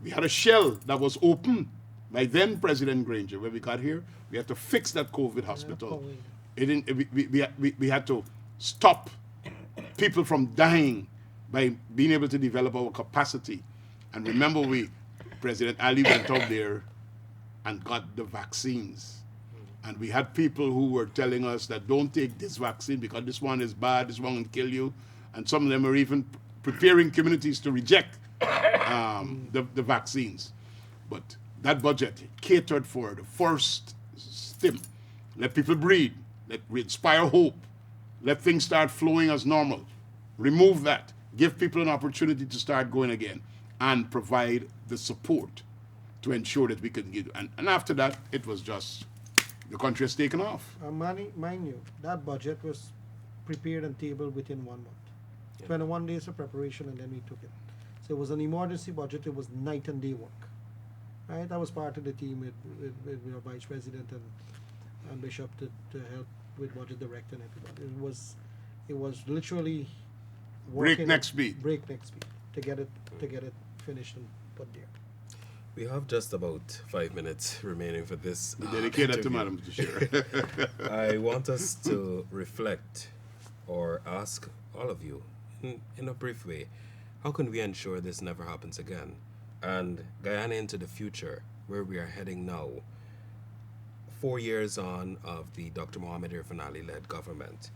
We had a shell that was open by then President Granger. When we got here, we had to fix that COVID hospital. We had to stop people from dying by being able to develop our capacity. And remember, President Ali went out there and got the vaccines. And we had people who were telling us that don't take this vaccine because this one is bad, this one will kill you. And some of them are even preparing communities to reject the vaccines. But that budget catered for the first stim. Let people breathe. Let we inspire hope. Let things start flowing as normal. Remove that. Give people an opportunity to start going again and provide the support to ensure that we can give. And after that, it was just the country has taken off. Mind you, that budget was prepared and tabled within 1 month. 21 days of preparation, and then we took it. So it was an emergency budget. It was night and day work. Right? I was part of the team with your vice president and Bishop to help with budget director and everybody. It was literally Breakneck speed. Breakneck speed to get it finished and put there. We have just about 5 minutes remaining for this. We dedicate that to interview. Madam Teixeira. I want us to reflect or ask all of you in a brief way, how can we ensure this never happens again? And Guyana into the future, where we are heading now, 4 years on of the Dr. Mohamed Irfan Ali-led government,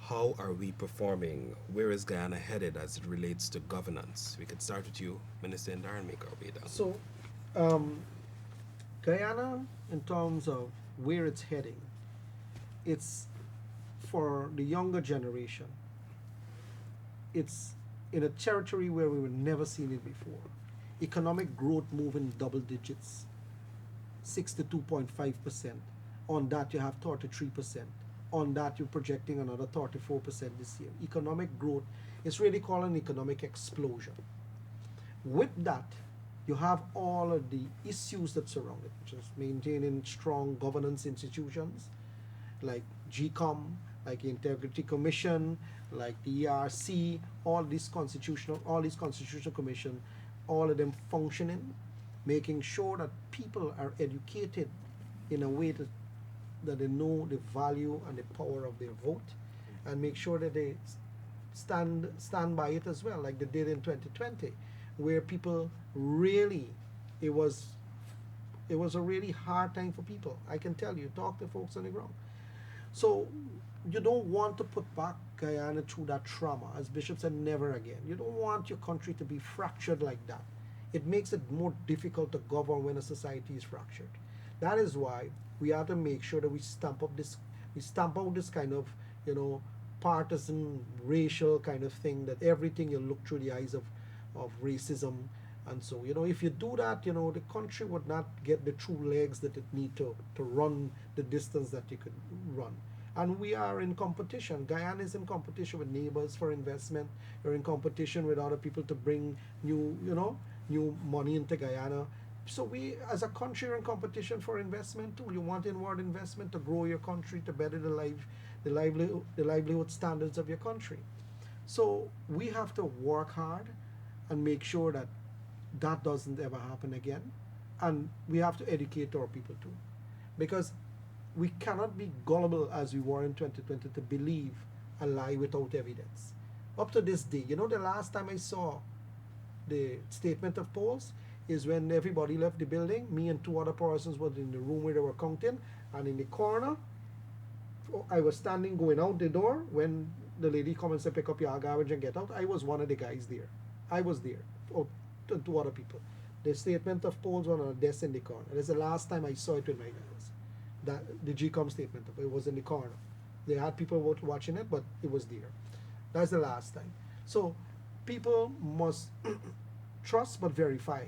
how are we performing? Where is Guyana headed as it relates to governance? We could start with you, Minister Indar, and make our way down. So, Guyana, in terms of where it's heading, it's for the younger generation. It's in a territory where we were never seen it before. Economic growth moving double digits, 6 to 2.5%. On that, you have 33%. On that, you're projecting another 34% this year. Economic growth is really called an economic explosion. With that, you have all of the issues that surround it, which is maintaining strong governance institutions like GCOM, like the Integrity Commission, like the ERC, all these constitutional commission, all of them functioning, making sure that people are educated in a way that they know the value and the power of their vote, and make sure that they stand by it as well, like they did in 2020, where people really, it was a really hard time for people. I can tell you, talk to folks on the ground. So you don't want to put back Guyana through that trauma. As Bishop said, never again. You don't want your country to be fractured like that. It makes it more difficult to govern when a society is fractured. That is why we have to make sure that we stamp out this kind of, partisan, racial kind of thing, that everything you look through the eyes of racism. And so, if you do that, the country would not get the true legs that it need to run the distance that you could run. And we are in competition. Guyana is in competition with neighbors for investment. We're in competition with other people to bring new money into Guyana. So we, as a country, are in competition for investment too. You want inward investment to grow your country, to better the livelihood standards of your country. So we have to work hard and make sure that that doesn't ever happen again. And we have to educate our people too, because we cannot be gullible as we were in 2020 to believe a lie without evidence. Up to this day, the last time I saw the statement of polls is when everybody left the building. Me and two other persons were in the room where they were counting, and in the corner, I was standing going out the door when the lady come and said, pick up your garbage and get out. I was one of the guys there. I was there, two other people. The statement of polls were on a desk in the corner. That's the last time I saw it with my eyes. That the GCOM statement of it was in the corner. They had people watching it, but it was there. That's the last time. So people must trust but verify.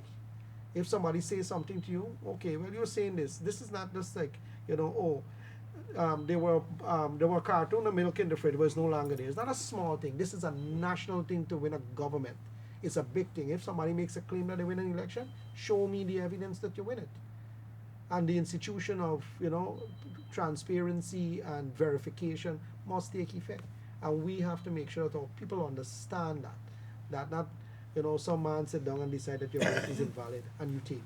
If somebody says something to you, okay, well, you're saying this. This is not just like, there were carton and milk in the fridge, but it's no longer there. It's not a small thing. This is a national thing to win a government. It's a big thing. If somebody makes a claim that they win an election, show me the evidence that you win it. And the institution of, transparency and verification must take effect. And we have to make sure that our people understand that not, some man sit down and decide that your vote is invalid, and you take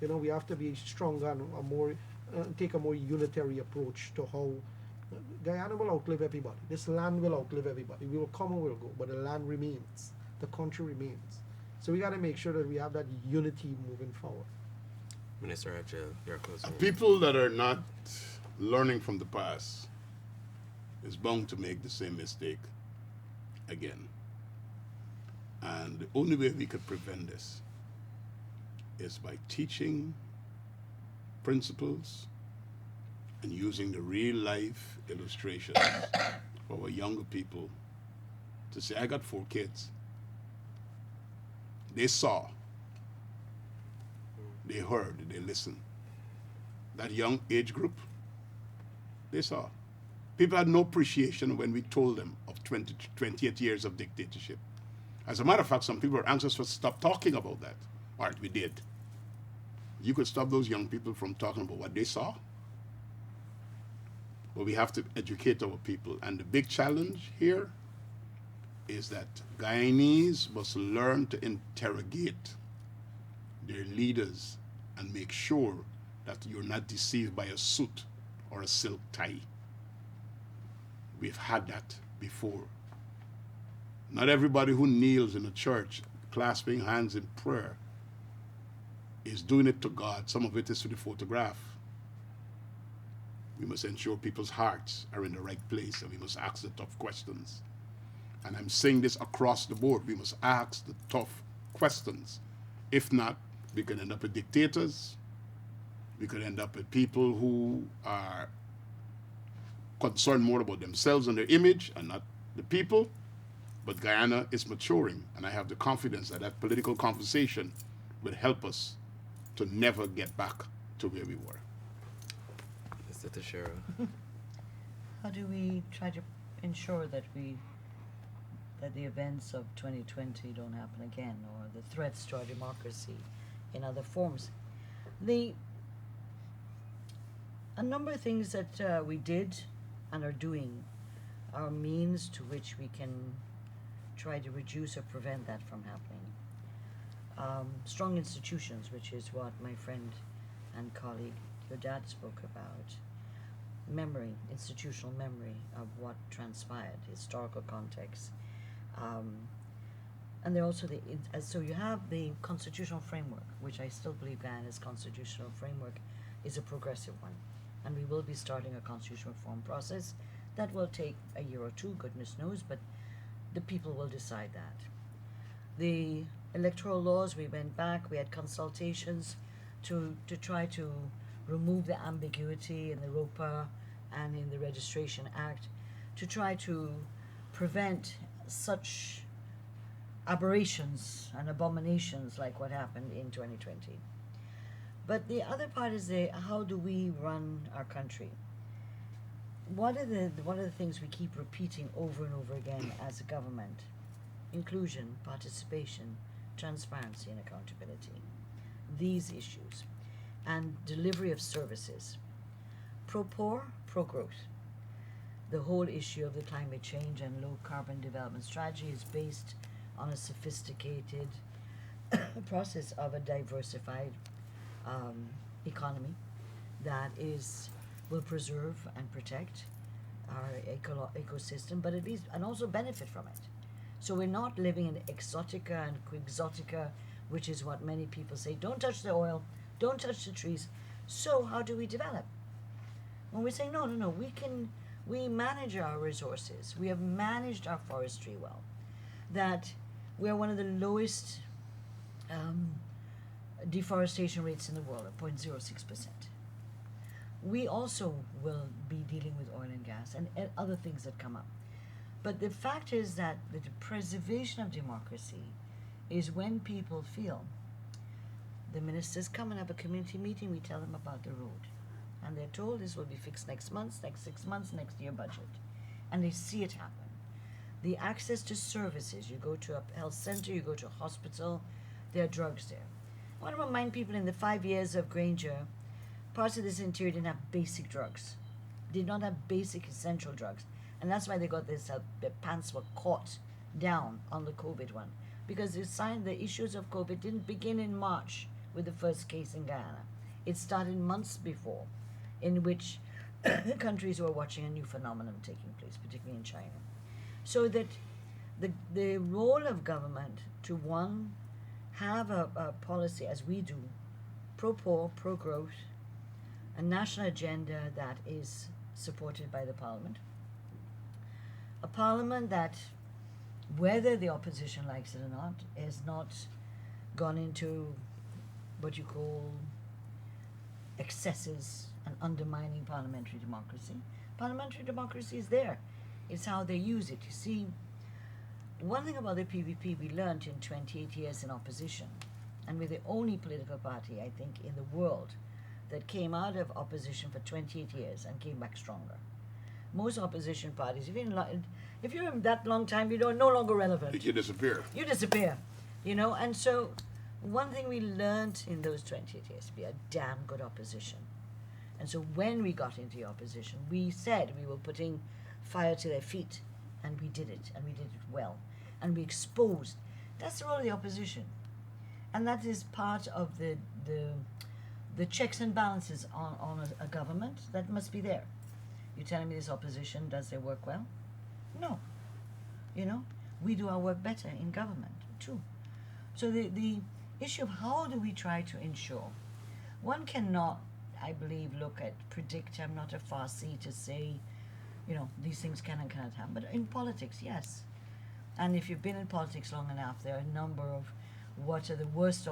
that. We have to be stronger and take a more unitary approach to how Guyana will outlive everybody. This land will outlive everybody. We will come and we'll go, but the land remains. The country remains. So we got to make sure that we have that unity moving forward. Minister Edghill, your closing. People that are not learning from the past is bound to make the same mistake again. And the only way we could prevent this is by teaching principles and using the real life illustrations for our younger people to say, I got 4 kids. They saw, they heard, they listened. That young age group, they saw. People had no appreciation when we told them of 28 years of dictatorship. As a matter of fact, some people were anxious to stop talking about that. All right, we did. You could stop those young people from talking about what they saw. But we have to educate our people. And the big challenge here is that Guyanese must learn to interrogate their leaders and make sure that you're not deceived by a suit or a silk tie. We've had that before. Not everybody who kneels in a church clasping hands in prayer is doing it to God. Some of it is to the photograph. We must ensure people's hearts are in the right place, and we must ask the tough questions. And I'm saying this across the board. We must ask the tough questions. If not, we could end up with dictators. We could end up with people who are concerned more about themselves and their image and not the people. But Guyana is maturing, and I have the confidence that that political conversation will help us to never get back to where we were. Mr. Teixeira. How do we try to ensure that the events of 2020 don't happen again, or the threats to our democracy in other forms? A number of things that we did and are doing are means to which we can try to reduce or prevent that from happening. Strong institutions, which is what my friend and colleague, your dad, spoke about. Memory, institutional memory of what transpired, historical context. And there also so you have the constitutional framework, which I still believe Guyana's constitutional framework is a progressive one. And we will be starting a constitutional reform process that will take a year or two, goodness knows, but the people will decide that. The electoral laws, we went back, we had consultations to try to remove the ambiguity in the ROPA and in the Registration Act, to try to prevent such aberrations and abominations like what happened in 2020. But the other part is how do we run our country? One of the things we keep repeating over and over again as a government: inclusion, participation, transparency, and accountability. These issues. And delivery of services. Pro-poor, pro-growth. The whole issue of the climate change and low carbon development strategy is based on a sophisticated process of a diversified economy that will preserve and protect our ecosystem, but at least, and also benefit from it. So we're not living in exotica and quixotica, which is what many people say, don't touch the oil, don't touch the trees. So how do we develop? When we say, no, we manage our resources. We have managed our forestry well. That we are one of the lowest deforestation rates in the world, at 0.06%. We also will be dealing with oil and gas and other things that come up. But the fact is that the preservation of democracy is when people feel the ministers come and have a community meeting, we tell them about the road. And they're told this will be fixed next month, next 6 months, next year budget. And they see it happen. The access to services, you go to a health center, you go to a hospital, there are drugs there. I want to remind people in the 5 years of Granger, parts of this interior didn't have basic drugs, did not have basic essential drugs. And that's why they got this, their pants were caught down on the COVID one. Because the issues of COVID didn't begin in March with the first case in Guyana. It started months before, in which countries were watching a new phenomenon taking place, particularly in China. So that the role of government to, one, have a policy, as we do, pro-poor, pro-growth, a national agenda that is supported by the parliament, a parliament that, whether the opposition likes it or not, has not gone into what you call excesses and undermining parliamentary democracy. Parliamentary democracy is there. It's how they use it. You see, one thing about the PVP we learned in 28 years in opposition, and we're the only political party, I think, in the world that came out of opposition for 28 years and came back stronger. Most opposition parties, if you're in that long time, you're no longer relevant. You disappear. You disappear, and so one thing we learned in those 28 years, be a damn good opposition. And so when we got into the opposition, we said we were putting fire to their feet, and we did it, and we did it well. And we exposed. That's the role of the opposition. And that is part of the checks and balances on a government that must be there. You're telling me this opposition does their work well? No. We do our work better in government, too. So the issue of how do we try to ensure, one cannot, I believe, predict. I'm not a Farsi to say, these things can and cannot happen. But in politics, yes. And if you've been in politics long enough, there are a number of what are the worst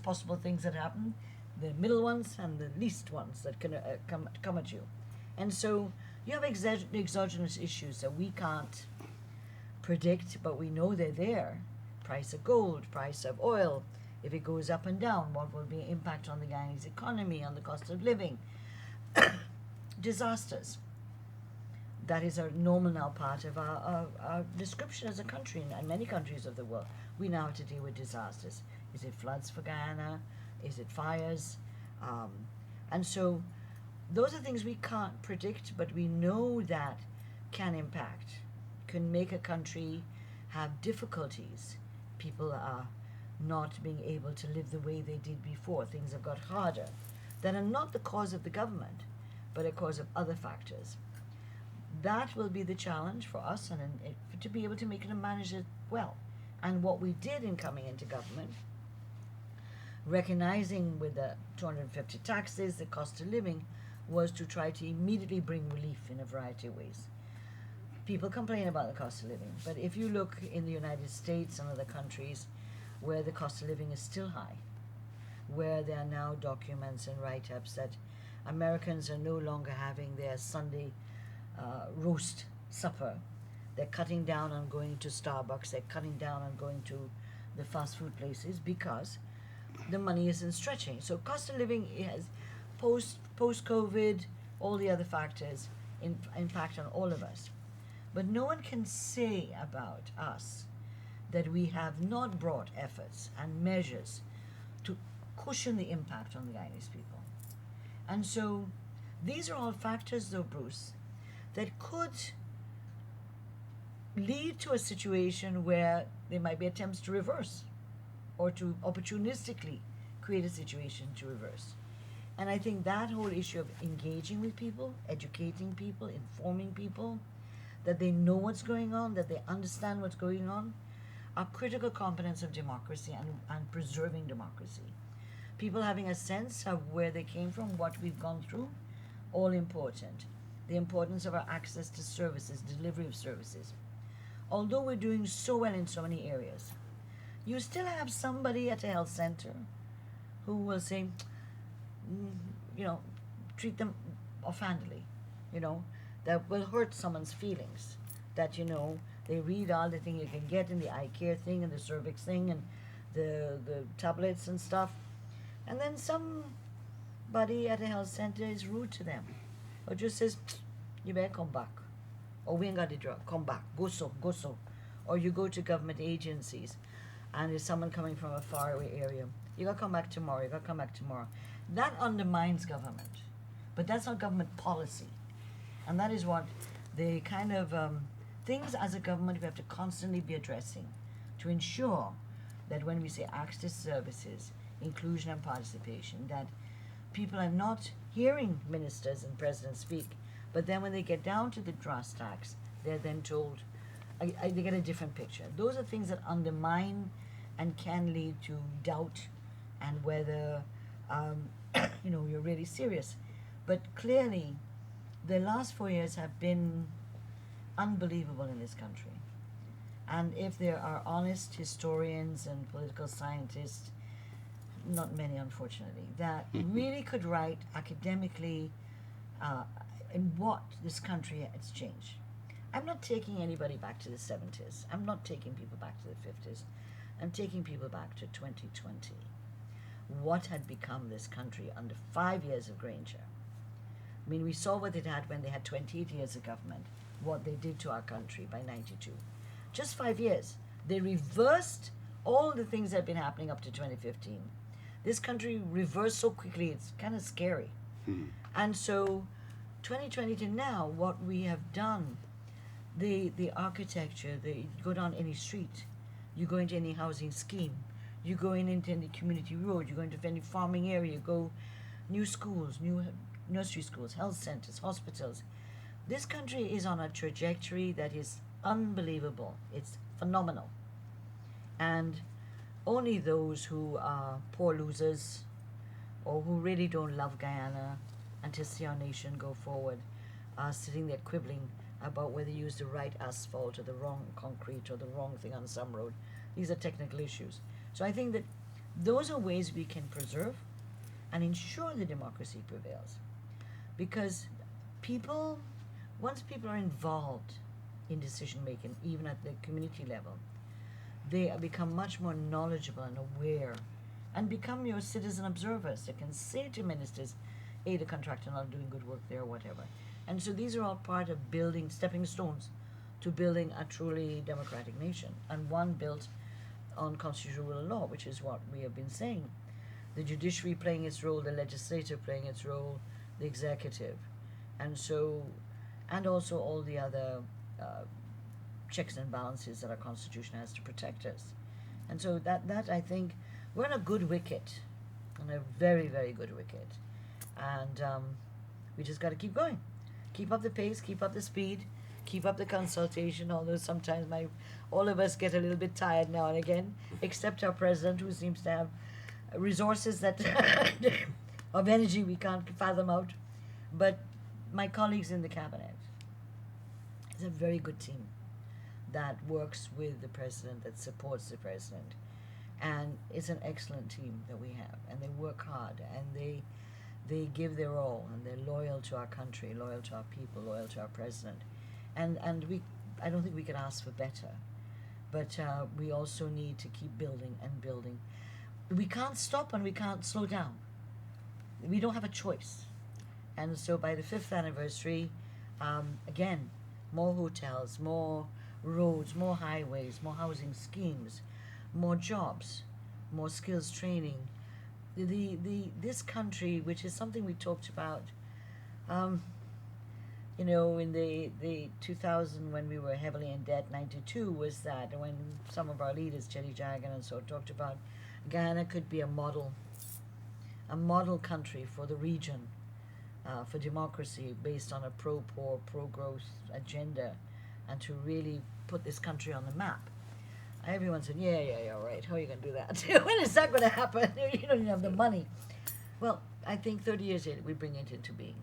possible things that happen, the middle ones and the least ones that can come at you. And so you have exogenous issues that we can't predict, but we know they're there. Price of gold, price of oil. If it goes up and down, what will be the impact on the Guyanese economy, on the cost of living? Disasters. That is a normal now part of our description as a country, and many countries of the world. We now have to deal with disasters. Is it floods for Guyana? Is it fires? And so those are things we can't predict, but we know that can impact, can make a country have difficulties. People are not being able to live the way they did before. Things have got harder that are not the cause of the government, but a cause of other factors. That will be the challenge for us, and to be able to make it and manage it well. And what we did in coming into government, recognizing with the 250 taxes, the cost of living, was to try to immediately bring relief in a variety of ways. People complain about the cost of living, but if you look in the United States and other countries where the cost of living is still high, where there are now documents and write-ups that Americans are no longer having their Sunday roast supper. They're cutting down on going to Starbucks. They're cutting down on going to the fast food places because the money isn't stretching. So cost of living has post-COVID, all the other factors impact on all of us. But no one can say about us that we have not brought efforts and measures to cushion the impact on the Guyanese people. And so these are all factors, though, Bruce, that could lead to a situation where there might be attempts to reverse or to opportunistically create a situation to reverse. And I think that whole issue of engaging with people, educating people, informing people, that they know what's going on, that they understand what's going on, are critical components of democracy and preserving democracy. People having a sense of where they came from, what we've gone through, all important. The importance of our access to services, delivery of services. Although we're doing so well in so many areas, you still have somebody at a health center who will say, treat them offhandedly, that will hurt someone's feelings. That, they read all the thing you can get in the eye care thing and the cervix thing and the tablets and stuff. And then somebody at a health center is rude to them. Or just says, you better come back. Or we ain't got the drug, come back, go so. Or you go to government agencies and there's someone coming from a faraway area. You gotta come back tomorrow, That undermines government. But that's not government policy. And that is what the kind of things as a government we have to constantly be addressing to ensure that when we say access to services, inclusion and participation, that people are not hearing ministers and presidents speak, but then when they get down to the brass tacks, they're then told, they get a different picture. Those are things that undermine and can lead to doubt and whether um, you're really serious. But clearly, the last 4 years have been unbelievable in this country. And if there are honest historians and political scientists, not many unfortunately, that really could write academically in what this country has changed. I'm not taking anybody back to the 70s. I'm not taking people back to the 50s. I'm taking people back to 2020. What had become this country under 5 years of Granger? I mean, we saw what it had when they had 28 years of government, what they did to our country by 92. Just 5 years. They reversed all the things that had been happening up to 2015. This country reversed so quickly, it's kind of scary. And so 2020 to now, what we have done, the architecture, you go down any street, you go into any housing scheme, you go into any community road, you go into any farming area, you go new schools, new nursery schools, health centers, hospitals. This country is on a trajectory that is unbelievable. It's phenomenal. And only those who are poor losers or who really don't love Guyana and to see our nation go forward are sitting there quibbling about whether you use the right asphalt or the wrong concrete or the wrong thing on some road. These are technical issues. So I think that those are ways we can preserve and ensure the democracy prevails. Because once people are involved in decision making, even at the community level, they become much more knowledgeable and aware and become your citizen observers. They can say to ministers, hey, the contractor not doing good work there or whatever. And so these are all part of building stepping stones to building a truly democratic nation, and one built on constitutional rule of law, which is what we have been saying. The judiciary playing its role, the legislature playing its role, the executive. And so, and also all the other checks and balances that our Constitution has to protect us. And so that I think, we're on a good wicket, on a very, very good wicket. And we just got to keep going. Keep up the pace, keep up the speed, keep up the consultation, although sometimes all of us get a little bit tired now and again, except our president, who seems to have resources that of energy we can't fathom out. But my colleagues in the cabinet, it's a very good team that works with the president, that supports the president. And it's an excellent team that we have, and they work hard, and they give their all, and they're loyal to our country, loyal to our people, loyal to our president. And I don't think we could ask for better. But we also need to keep building and building. We can't stop and we can't slow down. We don't have a choice. And so by the 5th anniversary, again, more hotels, more roads, more highways, more housing schemes, more jobs, more skills training. This country, which is something we talked about, in the 2000, when we were heavily in debt, 92 was that, when some of our leaders, Chetty Jagan and so, talked about Guyana could be a model country for the region, for democracy based on a pro-poor, pro-growth agenda, and to really put this country on the map. Everyone said, yeah, right. How are you going to do that? When is that going to happen? You don't even have the money. Well, I think 30 years later, we bring it into being.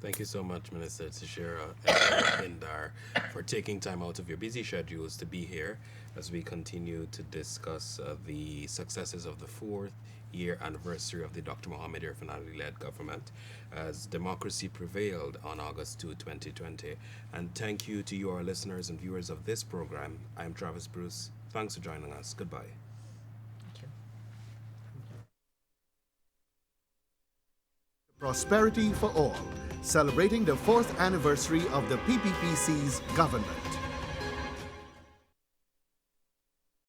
Thank you so much, Minister Teixeira and Indar, for taking time out of your busy schedules to be here as we continue to discuss the successes of the 4th year anniversary of the Dr. Mohamed Irfan Ali-led government as democracy prevailed on August 2, 2020. And thank you to you, our listeners and viewers of this program. I'm Travis Bruce. Thanks for joining us. Goodbye. Thank you. Prosperity for all, celebrating the 4th anniversary of the PPPC's government.